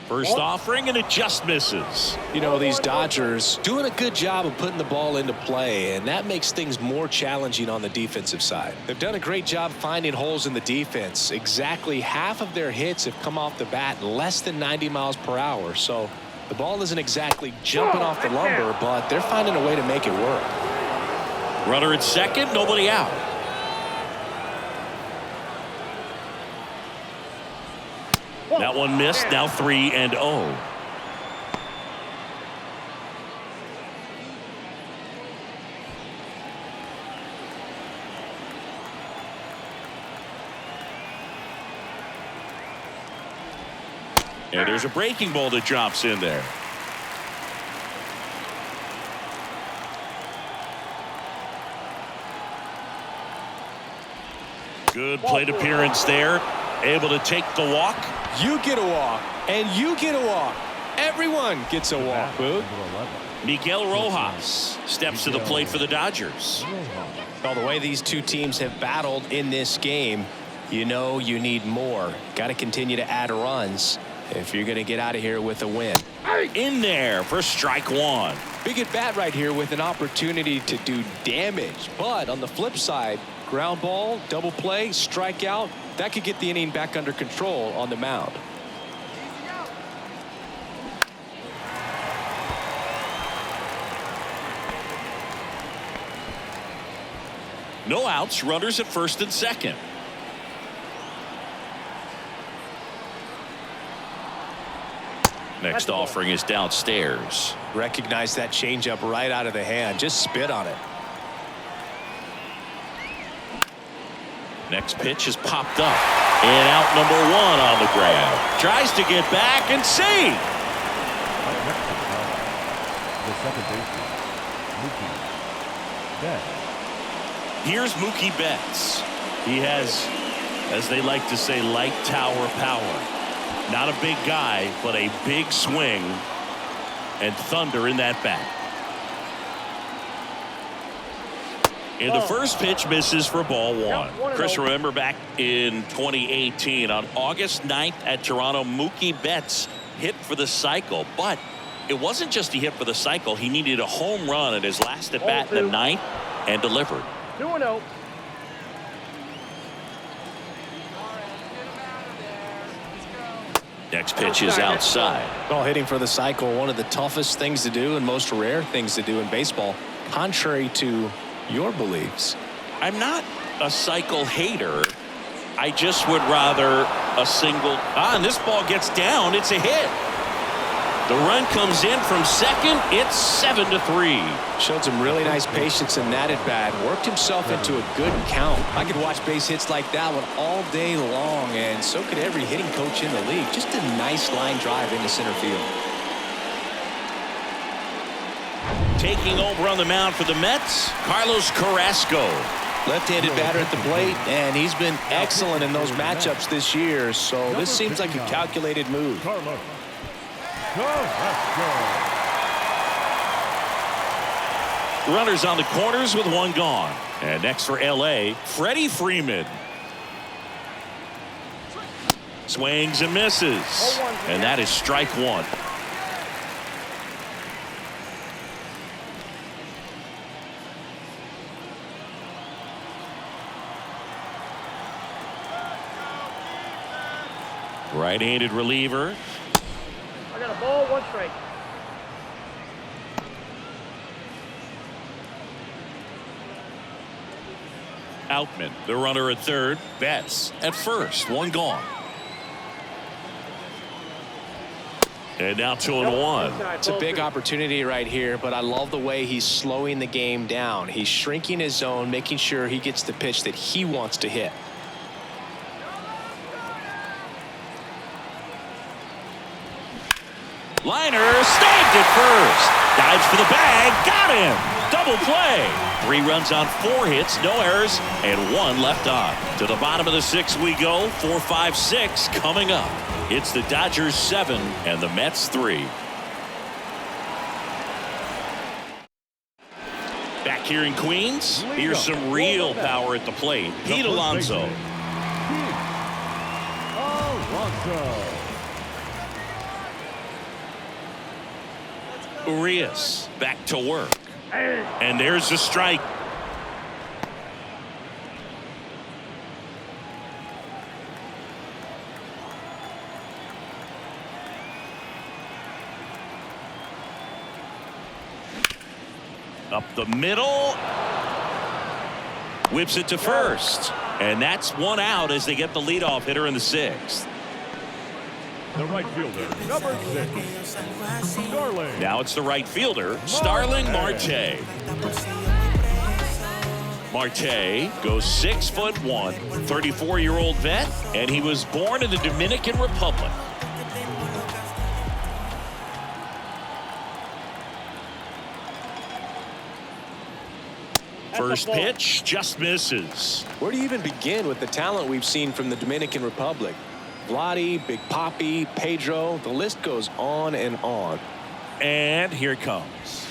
First offering, and it just misses. You know, these Dodgers doing a good job of putting the ball into play, and that makes things more challenging on the defensive side. They've done a great job finding holes in the defense. Exactly half of their hits have come off the bat less than 90 miles per hour. So the ball isn't exactly jumping off the lumber, but they're finding a way to make it work. Runner at second, nobody out. That one missed, now 3-0. And there's a breaking ball that drops in there. Good plate appearance there. Able to take the walk. You get a walk, and you get a walk. Everyone gets a walk, Boog. Miguel Rojas steps to the plate for the Dodgers. Well, the way these two teams have battled in this game, you know you need more. Got to continue to add runs if you're going to get out of here with a win. In there for strike 1. Big at bat right here with an opportunity to do damage. But on the flip side, ground ball, double play, strikeout, that could get the inning back under control on the mound. No outs, runners at first and second. Next offering is downstairs. Recognize that changeup right out of the hand. Just spit on it. Next pitch is popped up. And out number 1 on the grab. Tries to get back and see. The second baseman, Mookie Betts. Here's Mookie Betts. He has, as they like to say, light tower power. Not a big guy, but a big swing and thunder in that bat. And the first pitch misses for ball 1. Chris, remember back in 2018 on August 9th at Toronto, Mookie Betts hit for the cycle, but it wasn't just he hit for the cycle. He needed a home run at his last at bat in the 9th and delivered. 2-0. Next pitch is outside. Well, hitting for the cycle, one of the toughest things to do and most rare things to do in baseball, contrary to your beliefs. I'm not a cycle hater. I just would rather a single. And this ball gets down. It's a hit. The run comes in from second. It's 7-3. Showed some really nice patience in that at bat. Worked himself into a good count. I could watch base hits like that one all day long, and so could every hitting coach in the league. Just a nice line drive into center field. Taking over on the mound for the Mets, Carlos Carrasco. Left-handed batter at the plate, and he's been excellent in those matchups this year, so this seems like a calculated move. Carlos Carrasco. Runners on the corners with 1 gone. And next for LA, Freddie Freeman. Swings and misses. And that is strike 1. Right-handed reliever. I got a ball, 1 strike. Outman, the runner at third. Betts at first. 1 gone. And now 2-1. It's a big opportunity right here, but I love the way he's slowing the game down. He's shrinking his zone, making sure he gets the pitch that he wants to hit. Liner snagged it first. Dives for the bag. Got him. Double play. 3 runs on 4 hits, no errors, and 1 left on. To the bottom of the 6th we go. 4, 5, 6 coming up. It's the Dodgers 7 and the Mets 3. Back here in Queens, here's some real power at the plate. Pete Alonso. Urias back to work. And there's the strike. Up the middle. Whips it to first. And that's 1 out as they get the leadoff hitter in the 6th. The right fielder, number 6, Starling. Now it's the right fielder, Starling Marte. Marte goes 6'1", 34-year-old vet, and he was born in the Dominican Republic. First pitch just misses. Where do you even begin with the talent we've seen from the Dominican Republic? Vladdy, Big Papi, Pedro, the list goes on and on. And here it comes.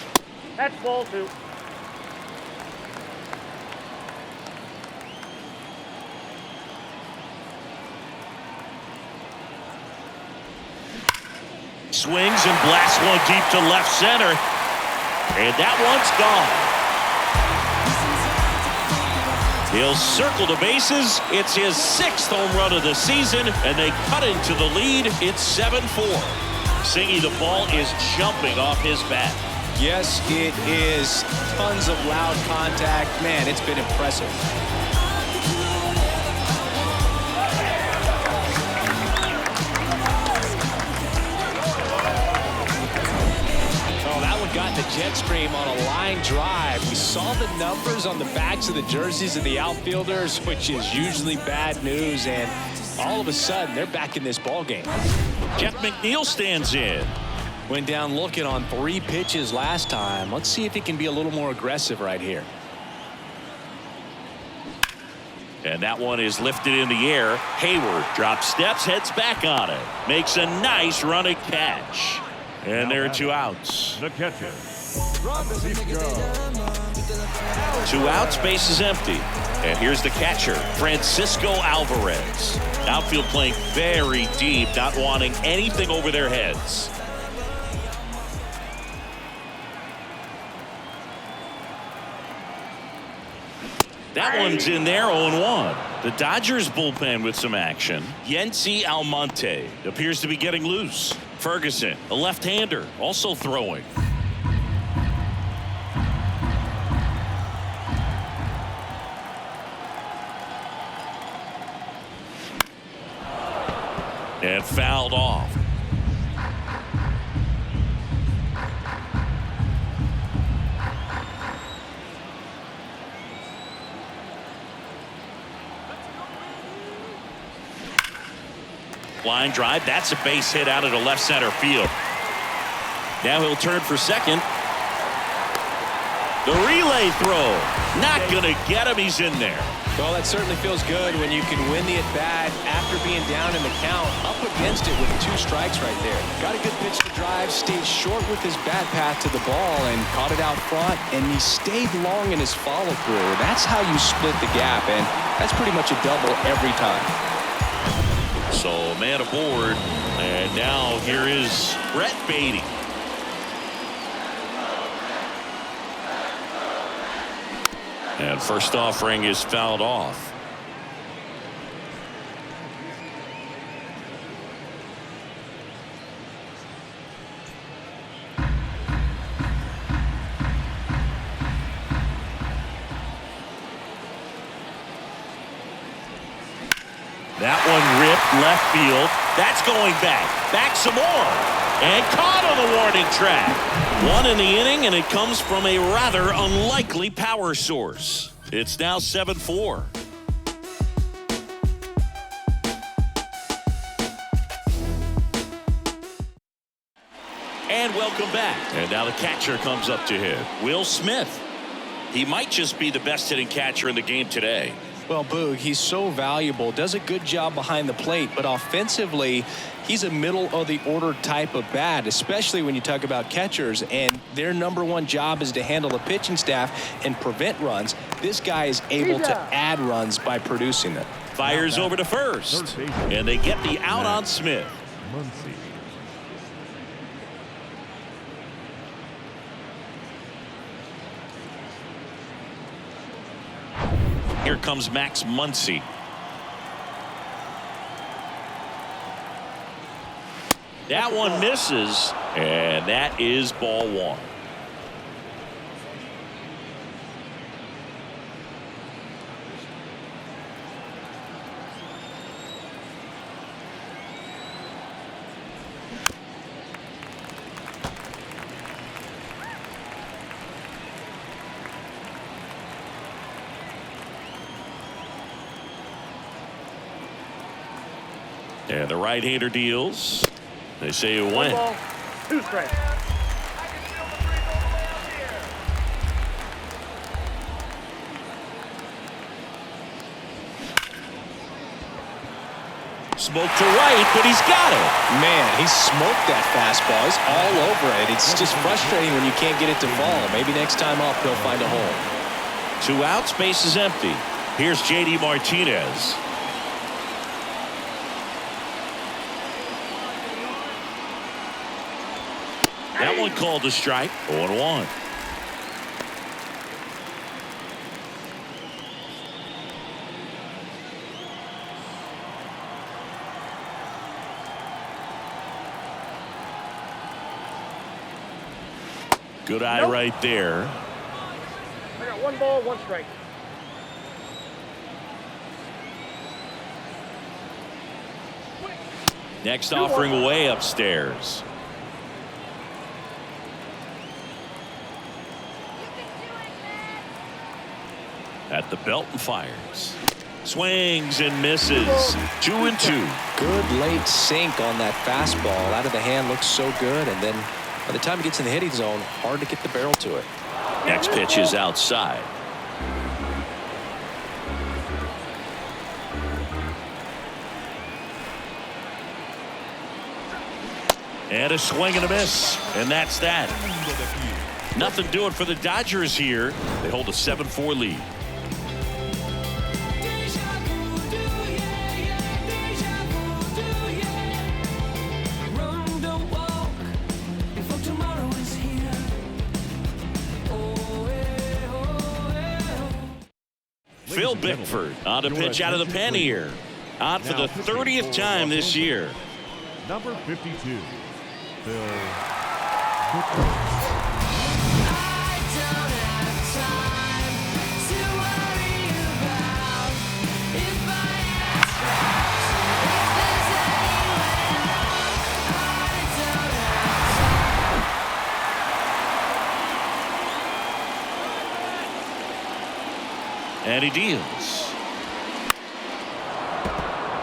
That's ball 2. Swings and blasts one deep to left center. And that one's gone. He'll circle the bases. It's his 6th home run of the season, and they cut into the lead. It's 7-4. Singy, the ball is jumping off his bat. Yes, it is. Tons of loud contact. Man, it's been impressive. the jet stream on a line drive. We saw the numbers on the backs of the jerseys of the outfielders, which is usually bad news, and all of a sudden they're back in this ball game. Jeff McNeil stands in. Went down looking on 3 pitches last time. Let's see if he can be a little more aggressive right here. And that one is lifted in the air. Hayward drops steps, heads back on it. Makes a nice running catch. And there are 2 outs. The catcher. 2 outs, base is empty. And here's the catcher, Francisco Alvarez. Outfield playing very deep, not wanting anything over their heads. That one's in there, 0-1. The Dodgers bullpen with some action. Yency Almonte appears to be getting loose. Ferguson, a left-hander, also throwing. And fouled off. Line drive. That's a base hit out of the left center field. Now he'll turn for second. The relay throw. Not going to get him. He's in there. Well, that certainly feels good when you can win the at-bat after being down in the count, up against it with 2 strikes right there. Got a good pitch to drive, stayed short with his bat path to the ball and caught it out front, and he stayed long in his follow-through. That's how you split the gap, and that's pretty much a double every time. So man aboard, and now here is Brett Beatty. And first offering is fouled off. That one ripped left field. That's going back. Back some more. And caught on the warning track. 1 in the inning, and it comes from a rather unlikely power source. It's now 7-4. And welcome back. And now the catcher comes up to hit. Will Smith. He might just be the best hitting catcher in the game today. Well, Boog, he's so valuable, does a good job behind the plate, but offensively, he's a middle-of-the-order type of bat, especially when you talk about catchers, and their #1 job is to handle the pitching staff and prevent runs. This guy is able to add runs by producing them. Fires over to first, and they get the out on Smith. Muncy. Here comes Max Muncy. That one misses, and that is ball 1. And the right-hander deals. They say it 1 went. ball, 2 strikes. Smoke to right, but he's got it. Man, he smoked that fastball. He's all over it. It's just frustrating when you can't get it to fall. Maybe next time up he'll find a hole. 2 outs, base is empty. Here's J.D. Martinez. That one called a strike. 0-1. Good eye right there. I got 1 ball, 1 strike. Next offering away upstairs. At the belt and fires. Swings and misses. 2-2. Good late sink on that fastball. Out of the hand, looks so good. And then by the time it gets in the hitting zone, hard to get the barrel to it. Next pitch is outside. And a swing and a miss. And that's that. Nothing doing for the Dodgers here. They hold a 7-4 lead. Phil Bickford on a pitch out of the pen here. On for the 30th time this year. Number 52, Phil And he deals.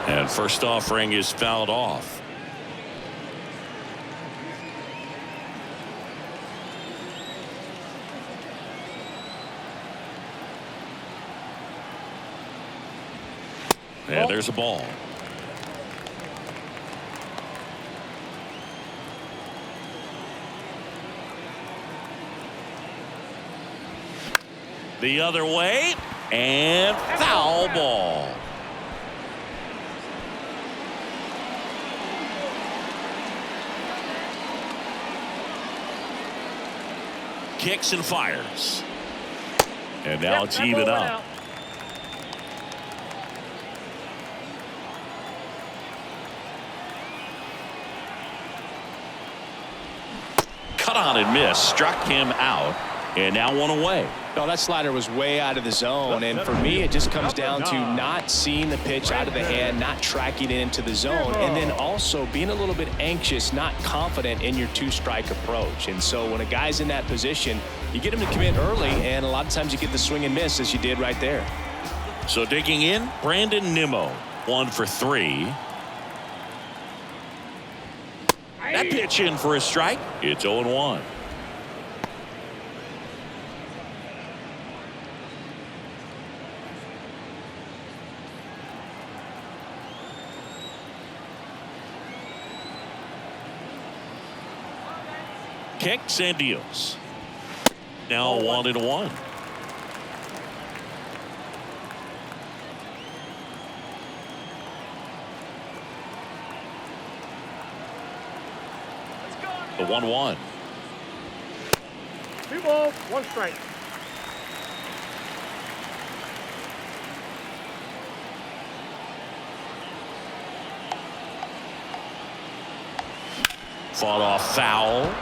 And first offering is fouled off. And there's a ball. The other way. And foul ball. Kicks and fires. And now it's even up. Cut on and miss. Struck him out. And now one away. No, that slider was way out of the zone, and for me it just comes down to not seeing the pitch out of the hand, not tracking it into the zone, and then also being a little bit anxious, not confident in your two-strike approach. And so when a guy's in that position, you get him to commit early, and a lot of times you get the swing and miss as you did right there. So digging in, Brandon Nimmo, 1 for 3. That pitch in for a strike. It's 0-1. Kicks and deals. Now 1-1. The 1-1. 2 balls, 1 strike. Fought off foul.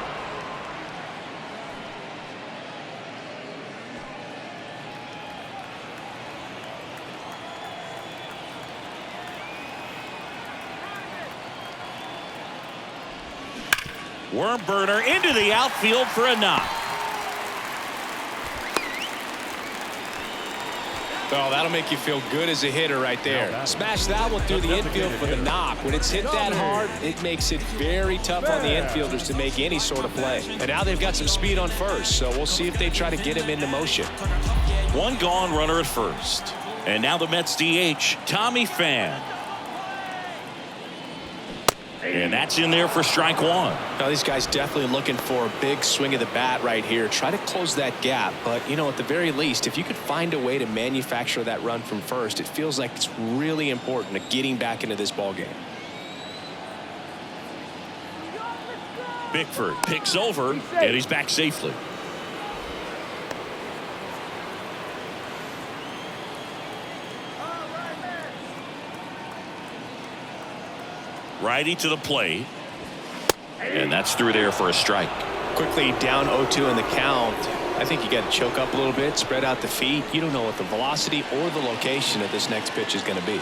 Worm burner into the outfield for a knock. Oh, that'll make you feel good as a hitter right there. Smash that one through the infield for the knock. When it's hit that hard, it makes it very tough on the infielders to make any sort of play. And now they've got some speed on first, so we'll see if they try to get him into motion. One gone, runner at first. And now the Mets DH, Tommy Pham. And that's in there for strike 1. Now these guys definitely looking for a big swing of the bat right here. Try to close that gap. But, you know, at the very least, if you could find a way to manufacture that run from first, it feels like it's really important to getting back into this ball game. Bickford picks over, and he's back safely. Righty to the plate. And that's through there for a strike. Quickly down 0-2 in the count. I think you got to choke up a little bit, spread out the feet. You don't know what the velocity or the location of this next pitch is going to be.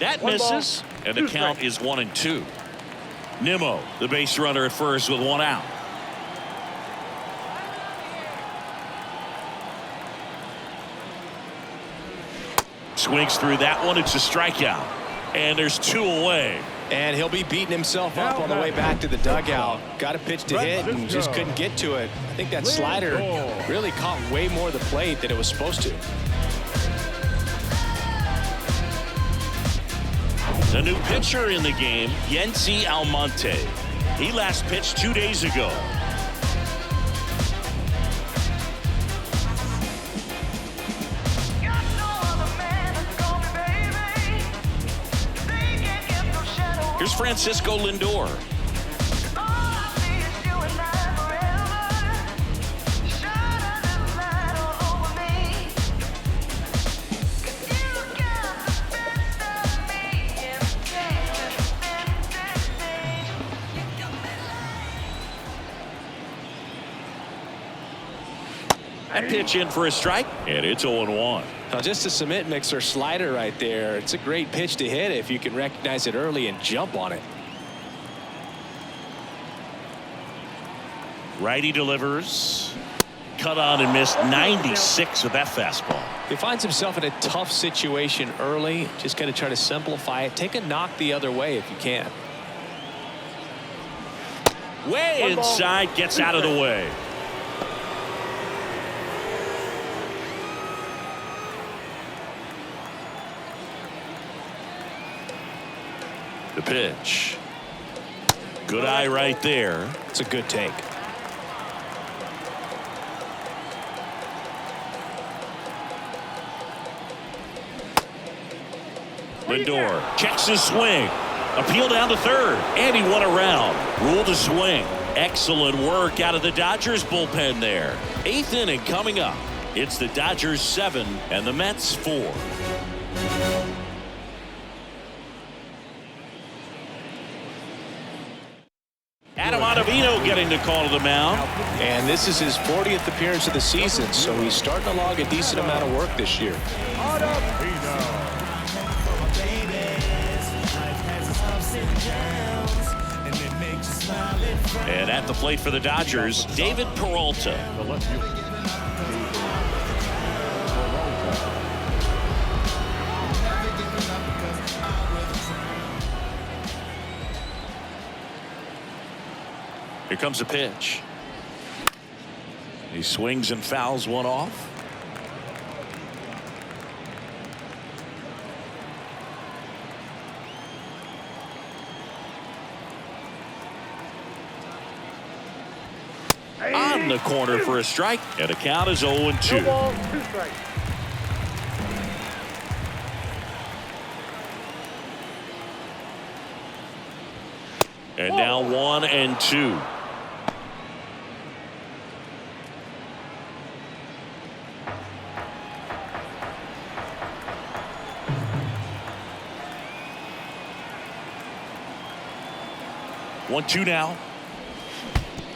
That misses, and the count is 1-2. Nimmo, the base runner at first with one out. Swings through that one. It's a strikeout. And there's two away. And he'll be beating himself up on the way back to the dugout. Got a pitch to hit and just couldn't get to it. I think that slider really caught way more of the plate than it was supposed to. The new pitcher in the game, Yency Almonte. He last pitched 2 days ago. Here's Francisco Lindor. That pitch in for a strike, and it's 0-1. Now just a cement mixer slider right there. It's a great pitch to hit if you can recognize it early and jump on it. Righty delivers. Cut on and missed 96 with that fastball. He finds himself in a tough situation early. Just got to try to simplify it. Take a knock the other way if you can. Way inside, gets out of the way. The pitch. Good eye right there. It's a good take. Lindor checks his swing. Appeal down to third, and he won around. Ruled a swing. Excellent work out of the Dodgers bullpen there. 8th inning coming up. It's the Dodgers 7 and the Mets 4. Adam Ottavino getting the call to the mound. And this is his 40th appearance of the season, so he's starting to log a decent amount of work this year. And at the plate for the Dodgers, David Peralta. Here comes a pitch. He swings and fouls one off. On the corner for a strike, and the count is 0-2. No ball, 2 strikes. And now 1-2. One-two now.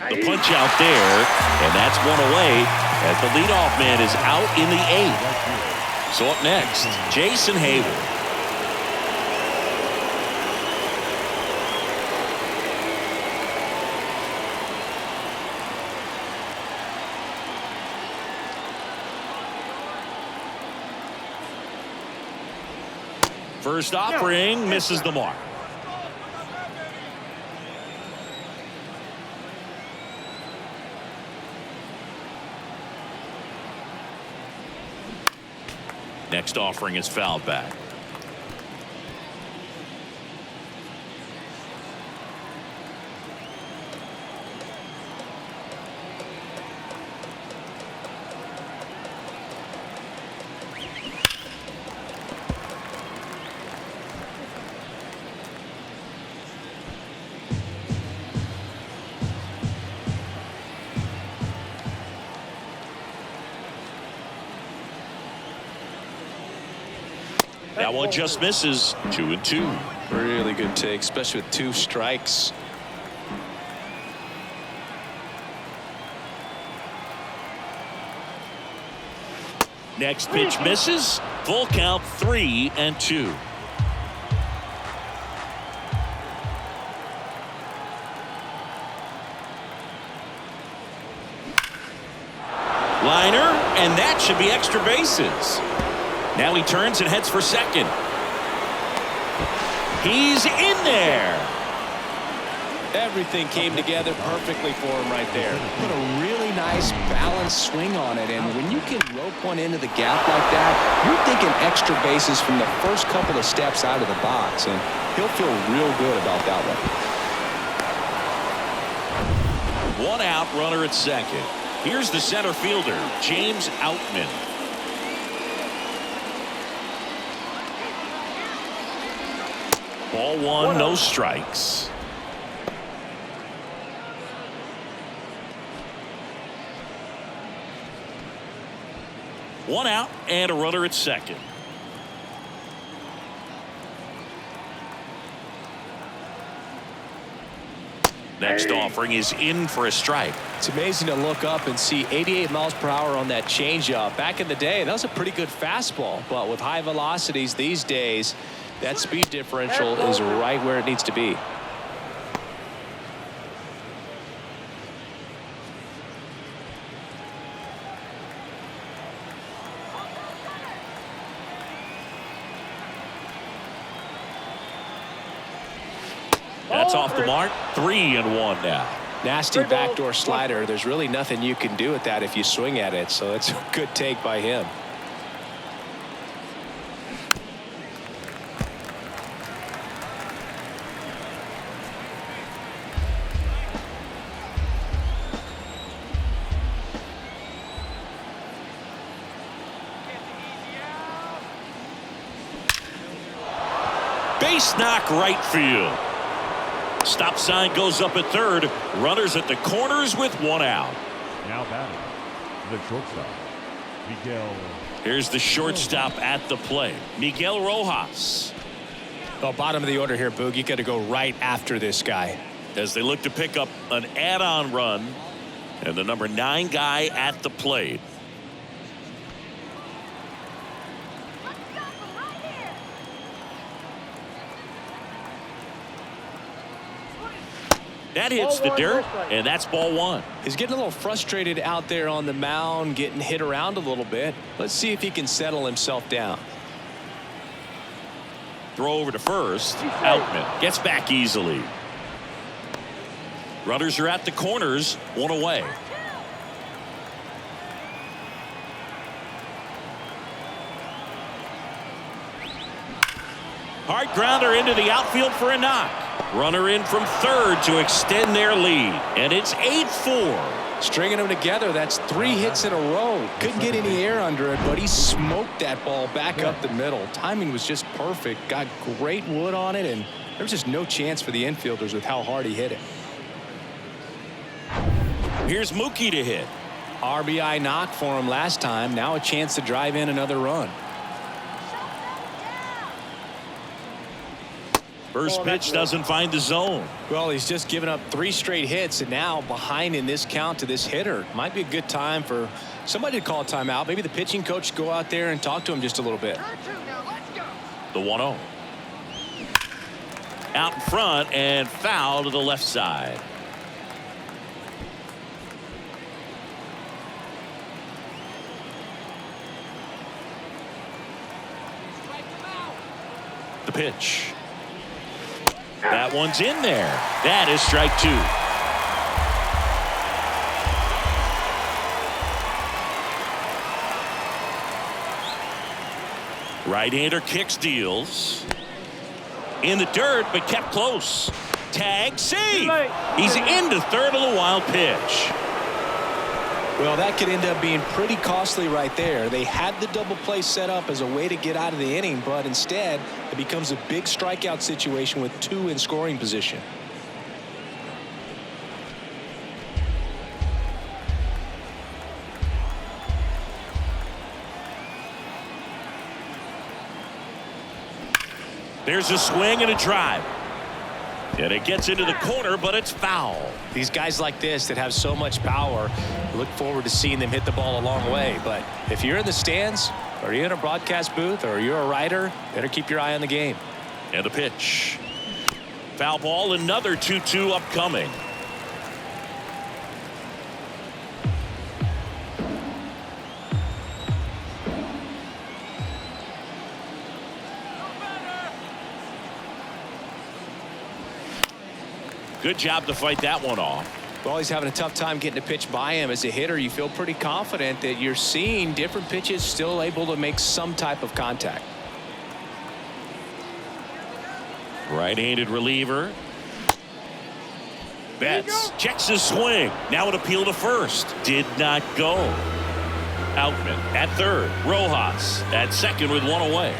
The punch out there, and that's one away as the leadoff man is out in the 8th. So up next, Jason Hayward. First offering misses the mark. Next offering is fouled back. That one just misses. 2-2. Really good take, especially with 2 strikes. Next pitch misses. Full count, 3-2. Liner, and that should be extra bases. Now he turns and heads for second. He's in there. Everything came together perfectly for him right there. Put a really nice balanced swing on it, and when you can rope one into the gap like that, you're thinking extra bases from the first couple of steps out of the box, and he'll feel real good about that one. One out, runner at second. Here's the center fielder, James Outman. Ball one, no strikes. One out and a runner at second. Next offering is in for a strike. It's amazing to look up and see 88 miles per hour on that changeup. Back in the day, that was a pretty good fastball, but with high velocities these days, that speed differential is right where it needs to be. That's off the mark. 3-1 now. Nasty backdoor slider. There's really nothing you can do with that if you swing at it, so it's a good take by him. Base knock right field. Stop sign goes up at third. Runners at the corners with one out. Now batting, the shortstop, Miguel. Here's the shortstop at the plate, Miguel Rojas. Oh, bottom of the order here, Boog. You got to go right after this guy. As they look to pick up an add-on run, and the number 9 guy at the plate. That hits the dirt, and that's ball one. He's getting a little frustrated out there on the mound, getting hit around a little bit. Let's see if he can settle himself down. Throw over to first. Outman gets back easily. Runners are at the corners, one away. Hard grounder into the outfield for a knock. Runner in from third to extend their lead, and it's 8-4. Stringing them together, that's 3 hits in a row. Couldn't get any air under it, but he smoked that ball back up the middle. Timing was just perfect. Got great wood on it, and there's just no chance for the infielders with how hard he hit it. Here's Mookie to hit. RBI knock for him last time. Now a chance to drive in another run. First pitch doesn't find the zone. Well, he's just given up 3 straight hits, and now behind in this count to this hitter. Might be a good time for somebody to call a timeout. Maybe the pitching coach go out there and talk to him just a little bit. The 1-0. Out in front and foul to the left side. The pitch. That one's in there. That is strike 2. Right-hander kicks, deals. In the dirt, but kept close. Tag, save. He's into third on the wild pitch. Well, that could end up being pretty costly right there. They had the double play set up as a way to get out of the inning, but instead it becomes a big strikeout situation with 2 in scoring position. There's a swing and a drive. And it gets into the corner, but it's foul. These guys like this that have so much power, look forward to seeing them hit the ball a long way. But if you're in the stands, or you're in a broadcast booth, or you're a writer, better keep your eye on the game. And a pitch. Foul ball, another 2-2 upcoming. Good job to fight that one off. Well, he's having a tough time getting a pitch by him. As a hitter, you feel pretty confident that you're seeing different pitches still able to make some type of contact. Right-handed reliever. Betts checks his swing. Now an appeal to first. Did not go. Outman at third. Rojas at second with one away.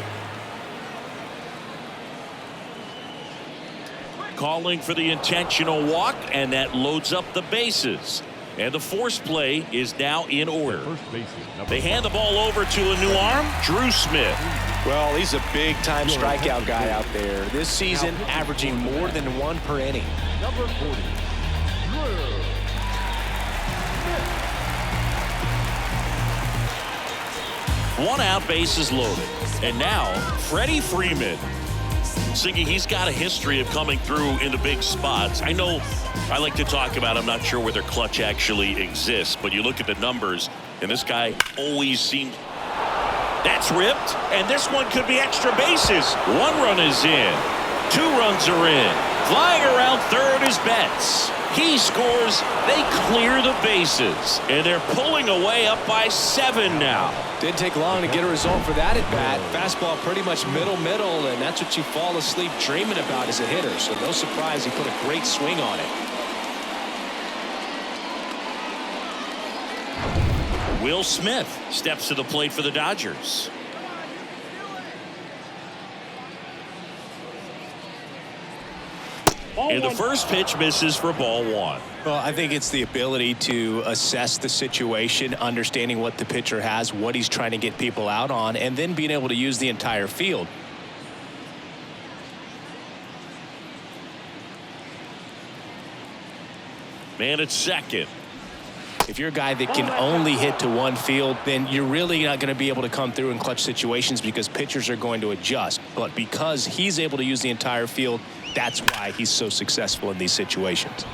Calling for the intentional walk, and that loads up the bases. And the force play is now in order. They hand the ball over to a new arm, Drew Smith. Well, he's a big-time strikeout guy out there. This season, averaging more than one per inning. Number 40, Drew. One out, bases loaded. And now, Freddie Freeman. Siggy, he's got a history of coming through into big spots. I know I like to talk about, I'm not sure whether clutch actually exists, but you look at the numbers, and this guy always seems... That's ripped, and this one could be extra bases. One run is in. Two runs are in. Flying around third is Betts. He scores, they clear the bases, and they're pulling away up by 7 now. Didn't take long to get a result for that at bat. Fastball pretty much middle, and that's what you fall asleep dreaming about as a hitter. So no surprise he put a great swing on it. Will Smith steps to the plate for the Dodgers. And the first pitch misses for ball 1. Well, I think it's the ability to assess the situation, understanding what the pitcher has, what he's trying to get people out on, and then being able to use the entire field. Man at second. If you're a guy that can only hit to one field, then you're really not going to be able to come through in clutch situations because pitchers are going to adjust. But because he's able to use the entire field, that's why he's so successful in these situations.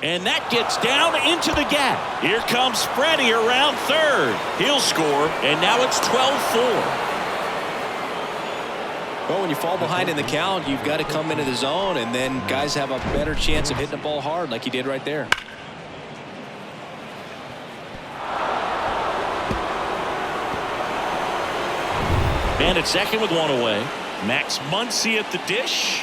And that gets down into the gap. Here comes Freddie around third. He'll score, and now it's 12-4. Well, when you fall behind in the count, you've got to come into the zone, and then guys have a better chance of hitting the ball hard like he did right there. And at second with one away. Max Muncy at the dish.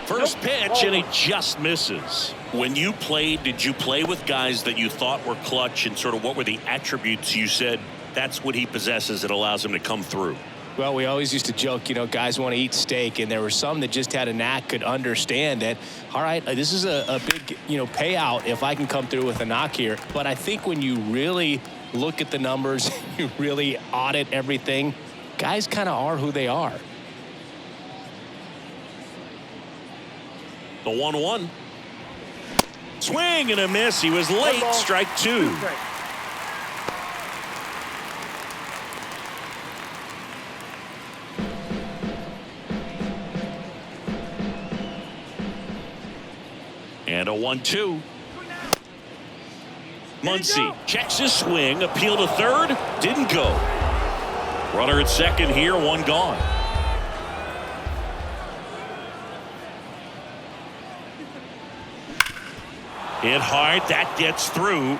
First pitch, and he just misses. When you played, did you play with guys that you thought were clutch, and sort of what were the attributes you said that's what he possesses that allows him to come through? Well, we always used to joke, you know, guys want to eat steak, and there were some that just had a knack, could understand that, all right, this is a big, you know, payout if I can come through with a knock here. But I think when you really look at the numbers, you really audit everything, guys kind of are who they are. The 1-1. Swing and a miss. He was late. Strike 2. And a 1-2. Muncy checks his swing. Appeal to third. Didn't go. Runner at second here. One gone. Hit hard. That gets through.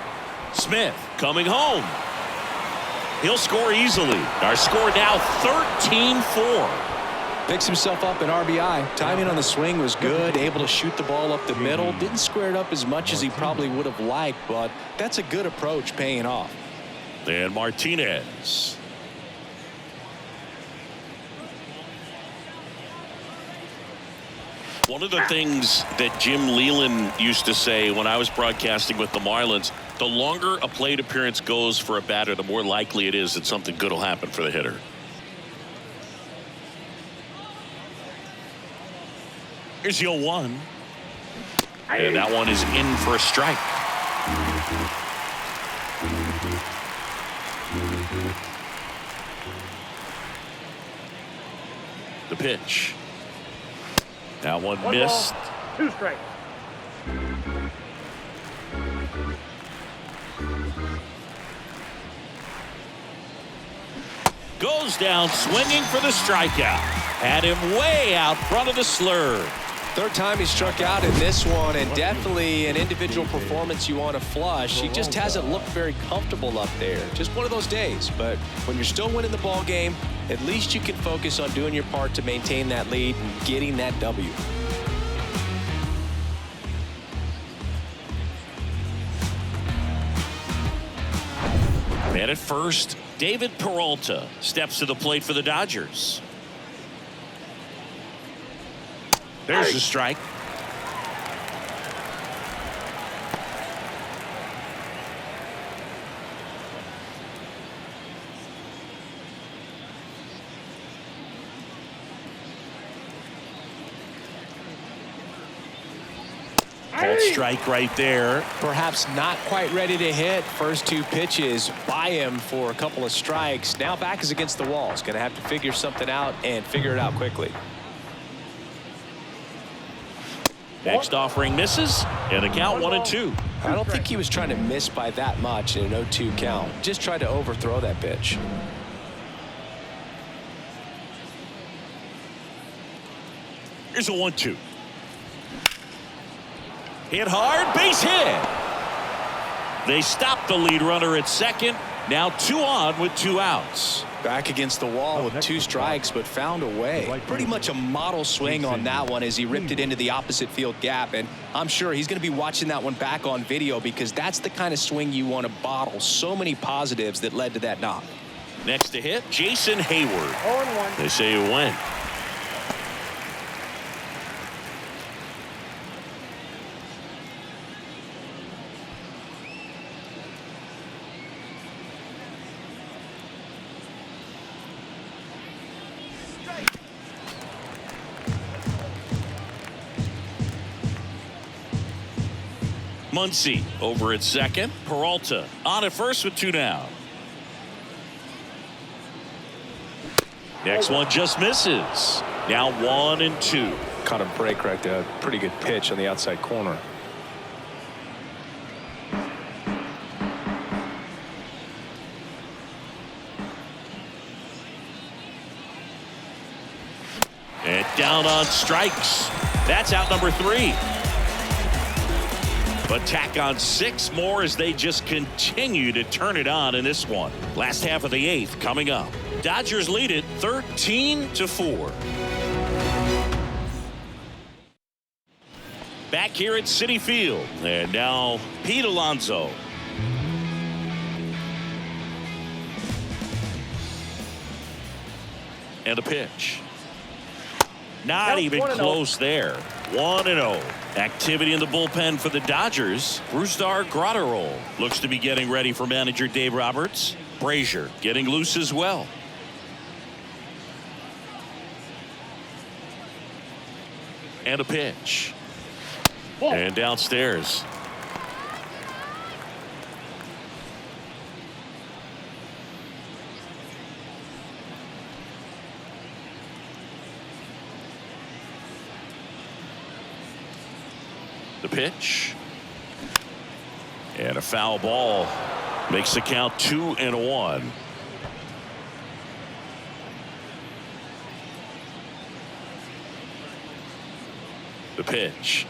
Smith coming home. He'll score easily. Our score now 13-4. Picks himself up an RBI. Timing on the swing was good. Able to shoot the ball up the middle. Didn't square it up as much as he probably would have liked, but that's a good approach paying off. And Martinez. One of the things that Jim Leland used to say when I was broadcasting with the Marlins, the longer a plate appearance goes for a batter, the more likely it is that something good will happen for the hitter. Here's 0-1. And that one is in for a strike. The pitch. That one missed. Ball, 2 strikes. Goes down swinging for the strikeout. Had him way out front of the slur. Third time he struck out in this one, and definitely an individual performance you want to flush. He just hasn't looked very comfortable up there. Just one of those days. But when you're still winning the ball game, at least you can focus on doing your part to maintain that lead and getting that W. Man at first, David Peralta steps to the plate for the Dodgers. There's the strike. Called strike right there. Perhaps not quite ready to hit. First 2 pitches by him for a couple of strikes. Now back is against the wall. He's going to have to figure something out and figure it out quickly. Next offering misses, and a count 1-2. I don't think he was trying to miss by that much in an 0-2 count. Just tried to overthrow that pitch. Here's a 1-2. Hit hard, base hit. They stop the lead runner at second. Now 2 on with 2 outs. Back against the wall with 2 strikes, but found a way. Pretty much a model swing on that one as he ripped it into the opposite field gap. And I'm sure he's going to be watching that one back on video because that's the kind of swing you want to bottle. So many positives that led to that knock. Next to hit, Jason Hayward. 0-1. They say you win. Muncy over at second. Peralta on at first with 2 down. Next one just misses. Now 1-2. Caught a break right there. Pretty good pitch on the outside corner. And down on strikes. That's out number 3. But tack on 6 more as they just continue to turn it on in this one. Last half of the 8th coming up. Dodgers lead it 13-4. Back here at Citi Field. And now Pete Alonso. And the pitch. Not even close there. 1-0. Activity in the bullpen for the Dodgers. Brusdar Graterol looks to be getting ready for manager Dave Roberts. Brazier getting loose as well. And a pitch. And downstairs. The pitch. And a foul ball makes the count 2-1. The pitch.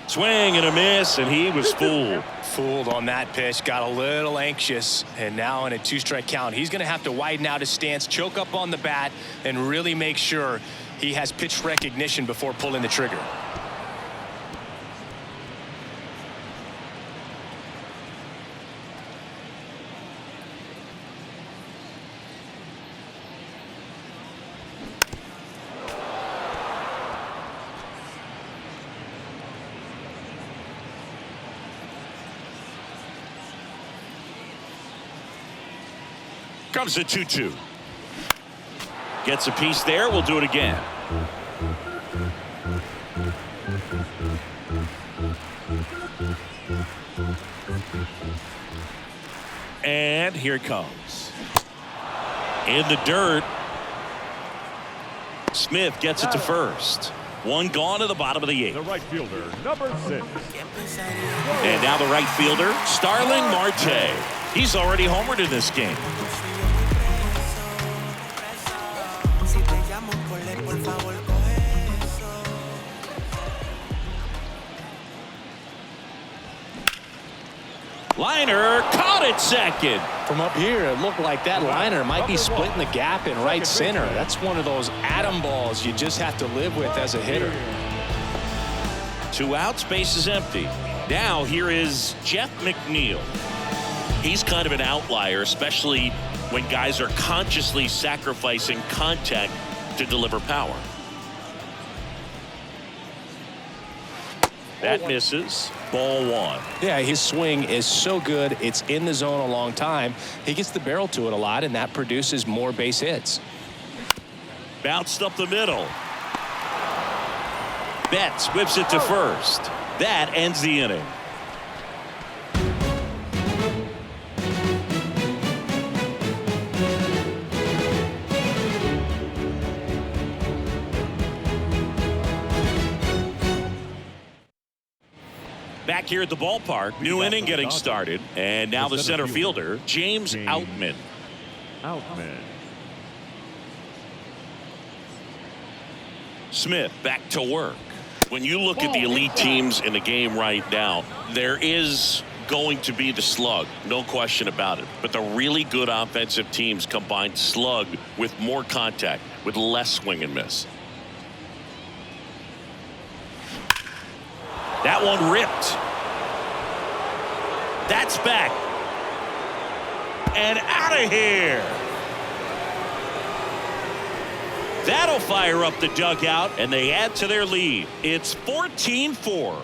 Swing and a miss, and he was fooled. Fooled on that pitch, got a little anxious, and now in a 2-strike count, he's going to have to widen out his stance, choke up on the bat, and really make sure he has pitch recognition before pulling the trigger. Comes a 2-2. Gets a piece there. We'll do it again. And here it comes. In the dirt. Smith gets it to first. One gone to the bottom of the 8th. The right fielder, number 6. And now the right fielder, Starling Marte. He's already homered in this game. Liner caught it second. From up here, it looked like that liner might be splitting the gap in right center. That's one of those atom balls you just have to live with as a hitter. 2 outs, base is empty. Now here is Jeff McNeil. He's kind of an outlier, especially when guys are consciously sacrificing contact to deliver power. That misses. Ball 1. Yeah, his swing is so good. It's in the zone a long time. He gets the barrel to it a lot, and that produces more base hits. Bounced up the middle. Betts whips it to first. That ends the inning. Back here at the ballpark, new inning getting started, and now the center fielder, James Outman. Smith back to work. When you look at the elite teams in the game right now, there is going to be the slug, no question about it. But the really good offensive teams combine slug with more contact, with less swing and miss. That one ripped. That's back. And out of here. That'll fire up the dugout, and they add to their lead. It's 14-4.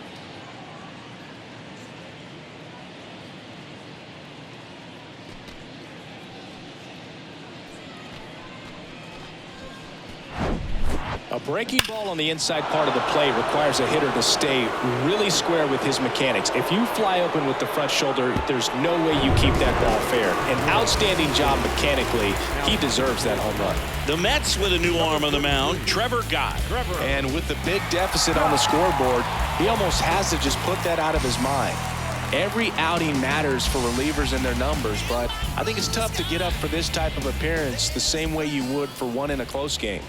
A breaking ball on the inside part of the plate requires a hitter to stay really square with his mechanics. If you fly open with the front shoulder, there's no way you keep that ball fair. An outstanding job mechanically. He deserves that home run. The Mets with a new arm on the mound, Trevor Gott. And with the big deficit on the scoreboard, he almost has to just put that out of his mind. Every outing matters for relievers and their numbers, but I think it's tough to get up for this type of appearance the same way you would for one in a close game.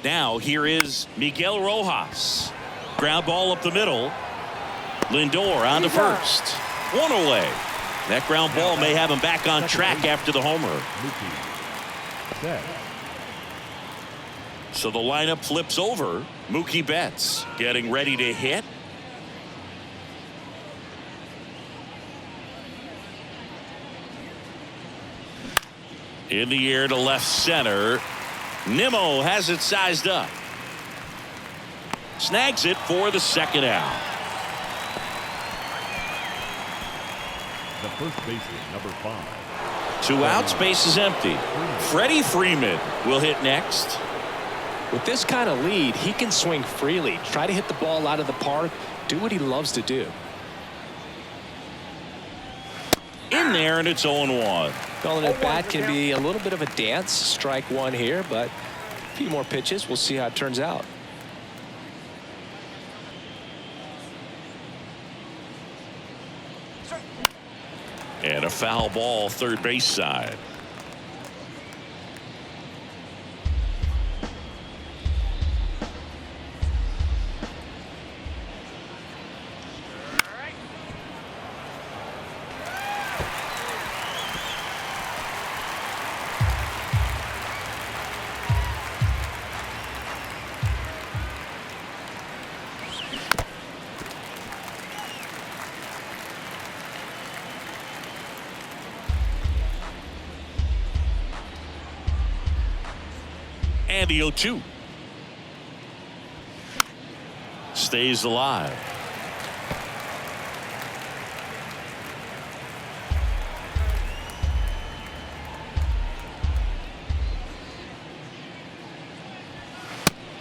Now here is Miguel Rojas. Ground ball up the middle. Lindor on to first. One away. That ground ball may have him back on track after the homer. So the lineup flips over. Mookie Betts getting ready to hit. In the air to left center. Nimmo has it sized up. Snags it for the second out. The first baseman, number 5. 2 outs, base is empty. Freddie Freeman will hit next. With this kind of lead, he can swing freely, try to hit the ball out of the park, do what he loves to do. In there, and it's 0-1. Calling it bat can be a little bit of a dance. Strike one here, but a few more pitches. We'll see how it turns out. And a foul ball, third base side. And the 0-2. Stays alive.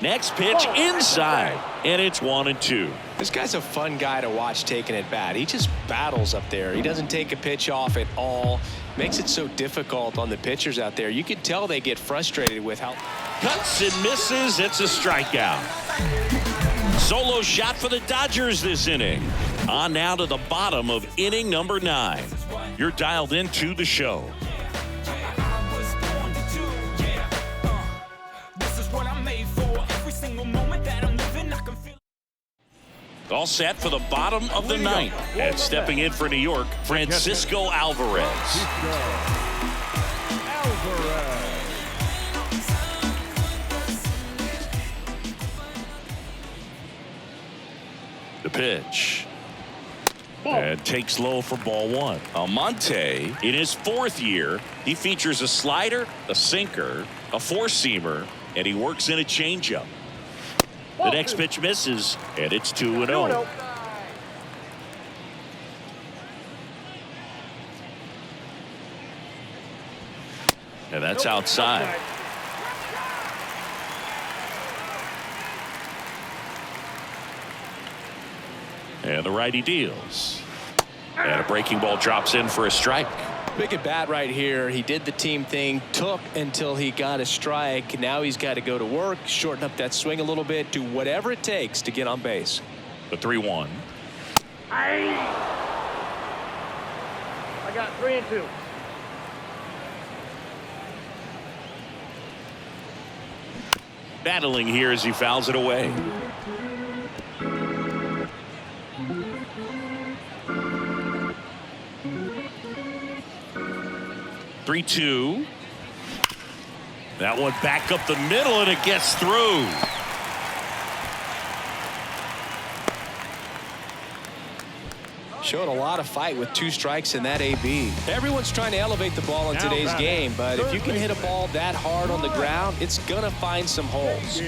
Next pitch inside, and it's 1-2. This guy's a fun guy to watch taking at bat. He just battles up there. He doesn't take a pitch off at all. Makes it so difficult on the pitchers out there. You can tell they get frustrated with how. Cuts and misses. It's a strikeout. Solo shot for the Dodgers this inning. On now to the bottom of inning number 9. You're dialed into the show. All set for the bottom of the 9th. And stepping in for New York, Francisco Alvarez. The pitch. And takes low for ball 1. Almonte, in his 4th year, he features a slider, a sinker, a four-seamer, and he works in a changeup. The next pitch misses, and it's 2-0. And that's outside. And the righty deals. And a breaking ball drops in for a strike. Big at bat right here. He did the team thing, took until he got a strike. Now he's got to go to work, shorten up that swing a little bit, do whatever it takes to get on base. The 3-1. I got 3-2. Battling here as he fouls it away. 3-2. That one back up the middle, and it gets through. Showed a lot of fight with 2 strikes in that AB. Everyone's trying to elevate the ball in today's game, but if you can hit a ball that hard on the ground, it's going to find some holes.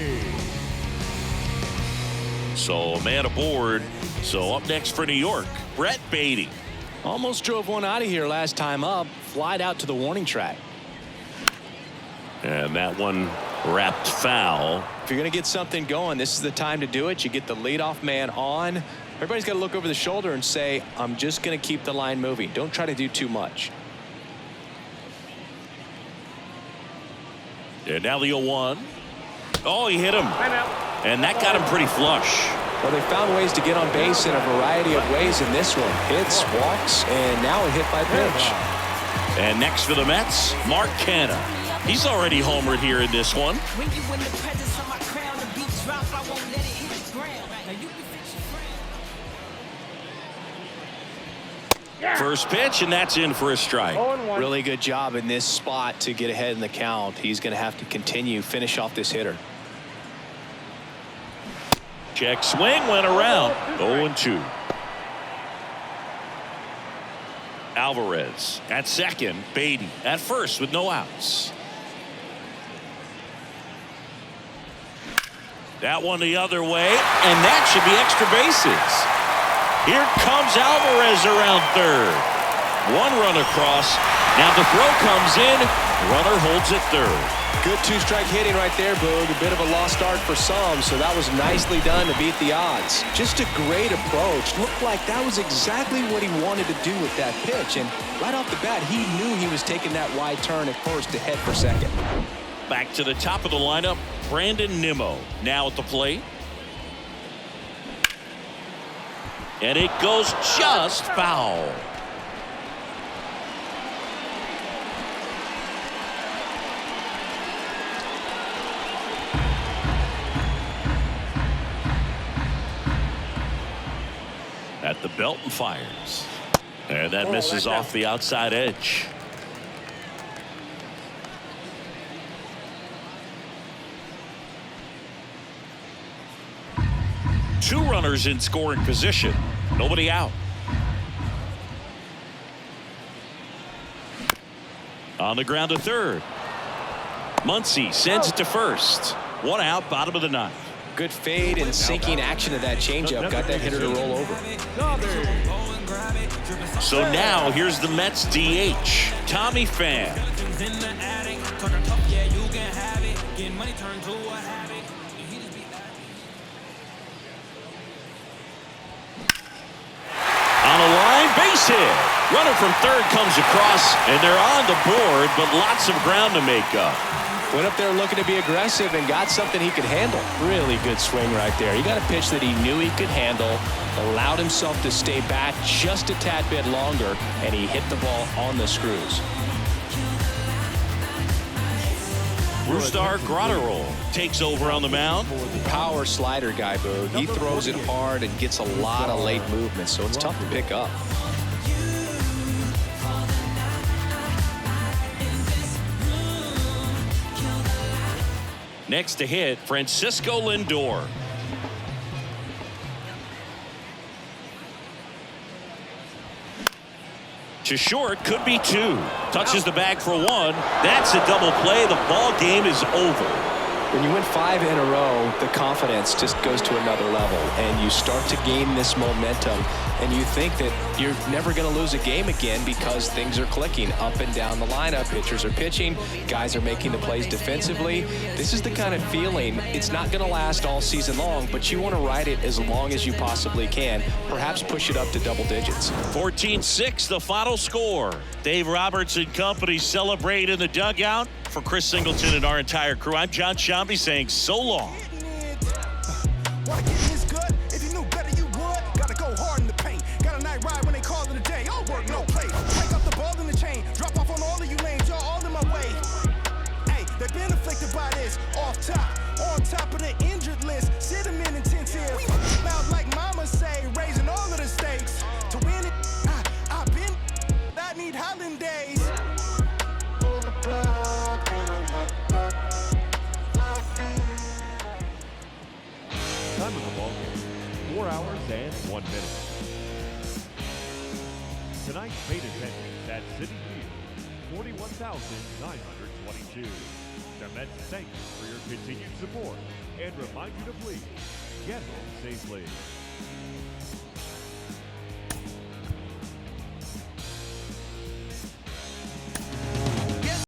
So a man aboard. So up next for New York, Brett Beatty. Almost drove one out of here last time up. Flied out to the warning track. And that one wrapped foul. If you're going to get something going, this is the time to do it. You get the leadoff man on. Everybody's got to look over the shoulder and say, I'm just going to keep the line moving. Don't try to do too much. And now the 0-1. Oh, he hit him. And that got him pretty flush. Well, they found ways to get on base in a variety of ways in this one. Hits, walks, and now a hit by pitch. And next for the Mets, Mark Canha. He's already homered here in this one. First pitch, and that's in for a strike. Really good job in this spot to get ahead in the count. He's going to have to finish off this hitter. Check swing, went around. 0-2. Alvarez at second, Beatty at first with no outs. That one the other way, and that should be extra bases. Here comes Alvarez around third. One run across. Now the throw comes in. Runner holds at third. Good 2-strike hitting right there, Boog. A bit of a lost start for some, so that was nicely done to beat the odds. Just a great approach. Looked like that was exactly what he wanted to do with that pitch, and right off the bat, he knew he was taking that wide turn at first to head for second. Back to the top of the lineup, Brandon Nimmo now at the plate. And it goes just foul. At the belt and fires. And that misses off the outside edge. Two runners in scoring position. Nobody out. On the ground to third. Muncy sends it to first. One out, bottom of the 9th. Good fade and sinking action of that changeup. Got that hitter to roll over. So now here's the Mets DH, Tommy Pham. hit. Runner from third comes across, and they're on the board, but lots of ground to make up. Went up there looking to be aggressive and got something he could handle. Really good swing right there. He got a pitch that he knew he could handle, allowed himself to stay back just a tad bit longer, and he hit the ball on the screws. Brusdar Graterol takes over on the mound. Power slider guy, Boog. He throws it hard and gets a lot of late movement, so it's tough to pick up. Next to hit, Francisco Lindor. To short, could be two. Touches the bag for one. That's a double play. The ball game is over. When you win 5 in a row, the confidence just goes to another level, and you start to gain this momentum, and you think that you're never going to lose a game again because things are clicking up and down the lineup. Pitchers are pitching, guys are making the plays defensively. This is the kind of feeling, it's not going to last all season long, but you want to ride it as long as you possibly can, perhaps push it up to double digits. 14-6, the final score. Dave Roberts and company celebrate in the dugout. For Chris Singleton and our entire crew, I'm John Shambi saying so long. Wanna get this good? If you knew better, you would. Gotta go hard in the paint. Got a night ride when they call it a day. All work, no play. Break up the ball in the chain. Drop off on all of you lanes. You're all in my way. Hey, they've been afflicted by this. Off top, on top of the injured list. Sit them in intensive. Loud like mama say, raising all of the stakes. To win it, I've been. I need holidays. Time of the ball game, 4 hours and 1 minute. Tonight's main attendance at Citi Field, 41,922. The Mets thank you for your continued support and remind you to please get home safely.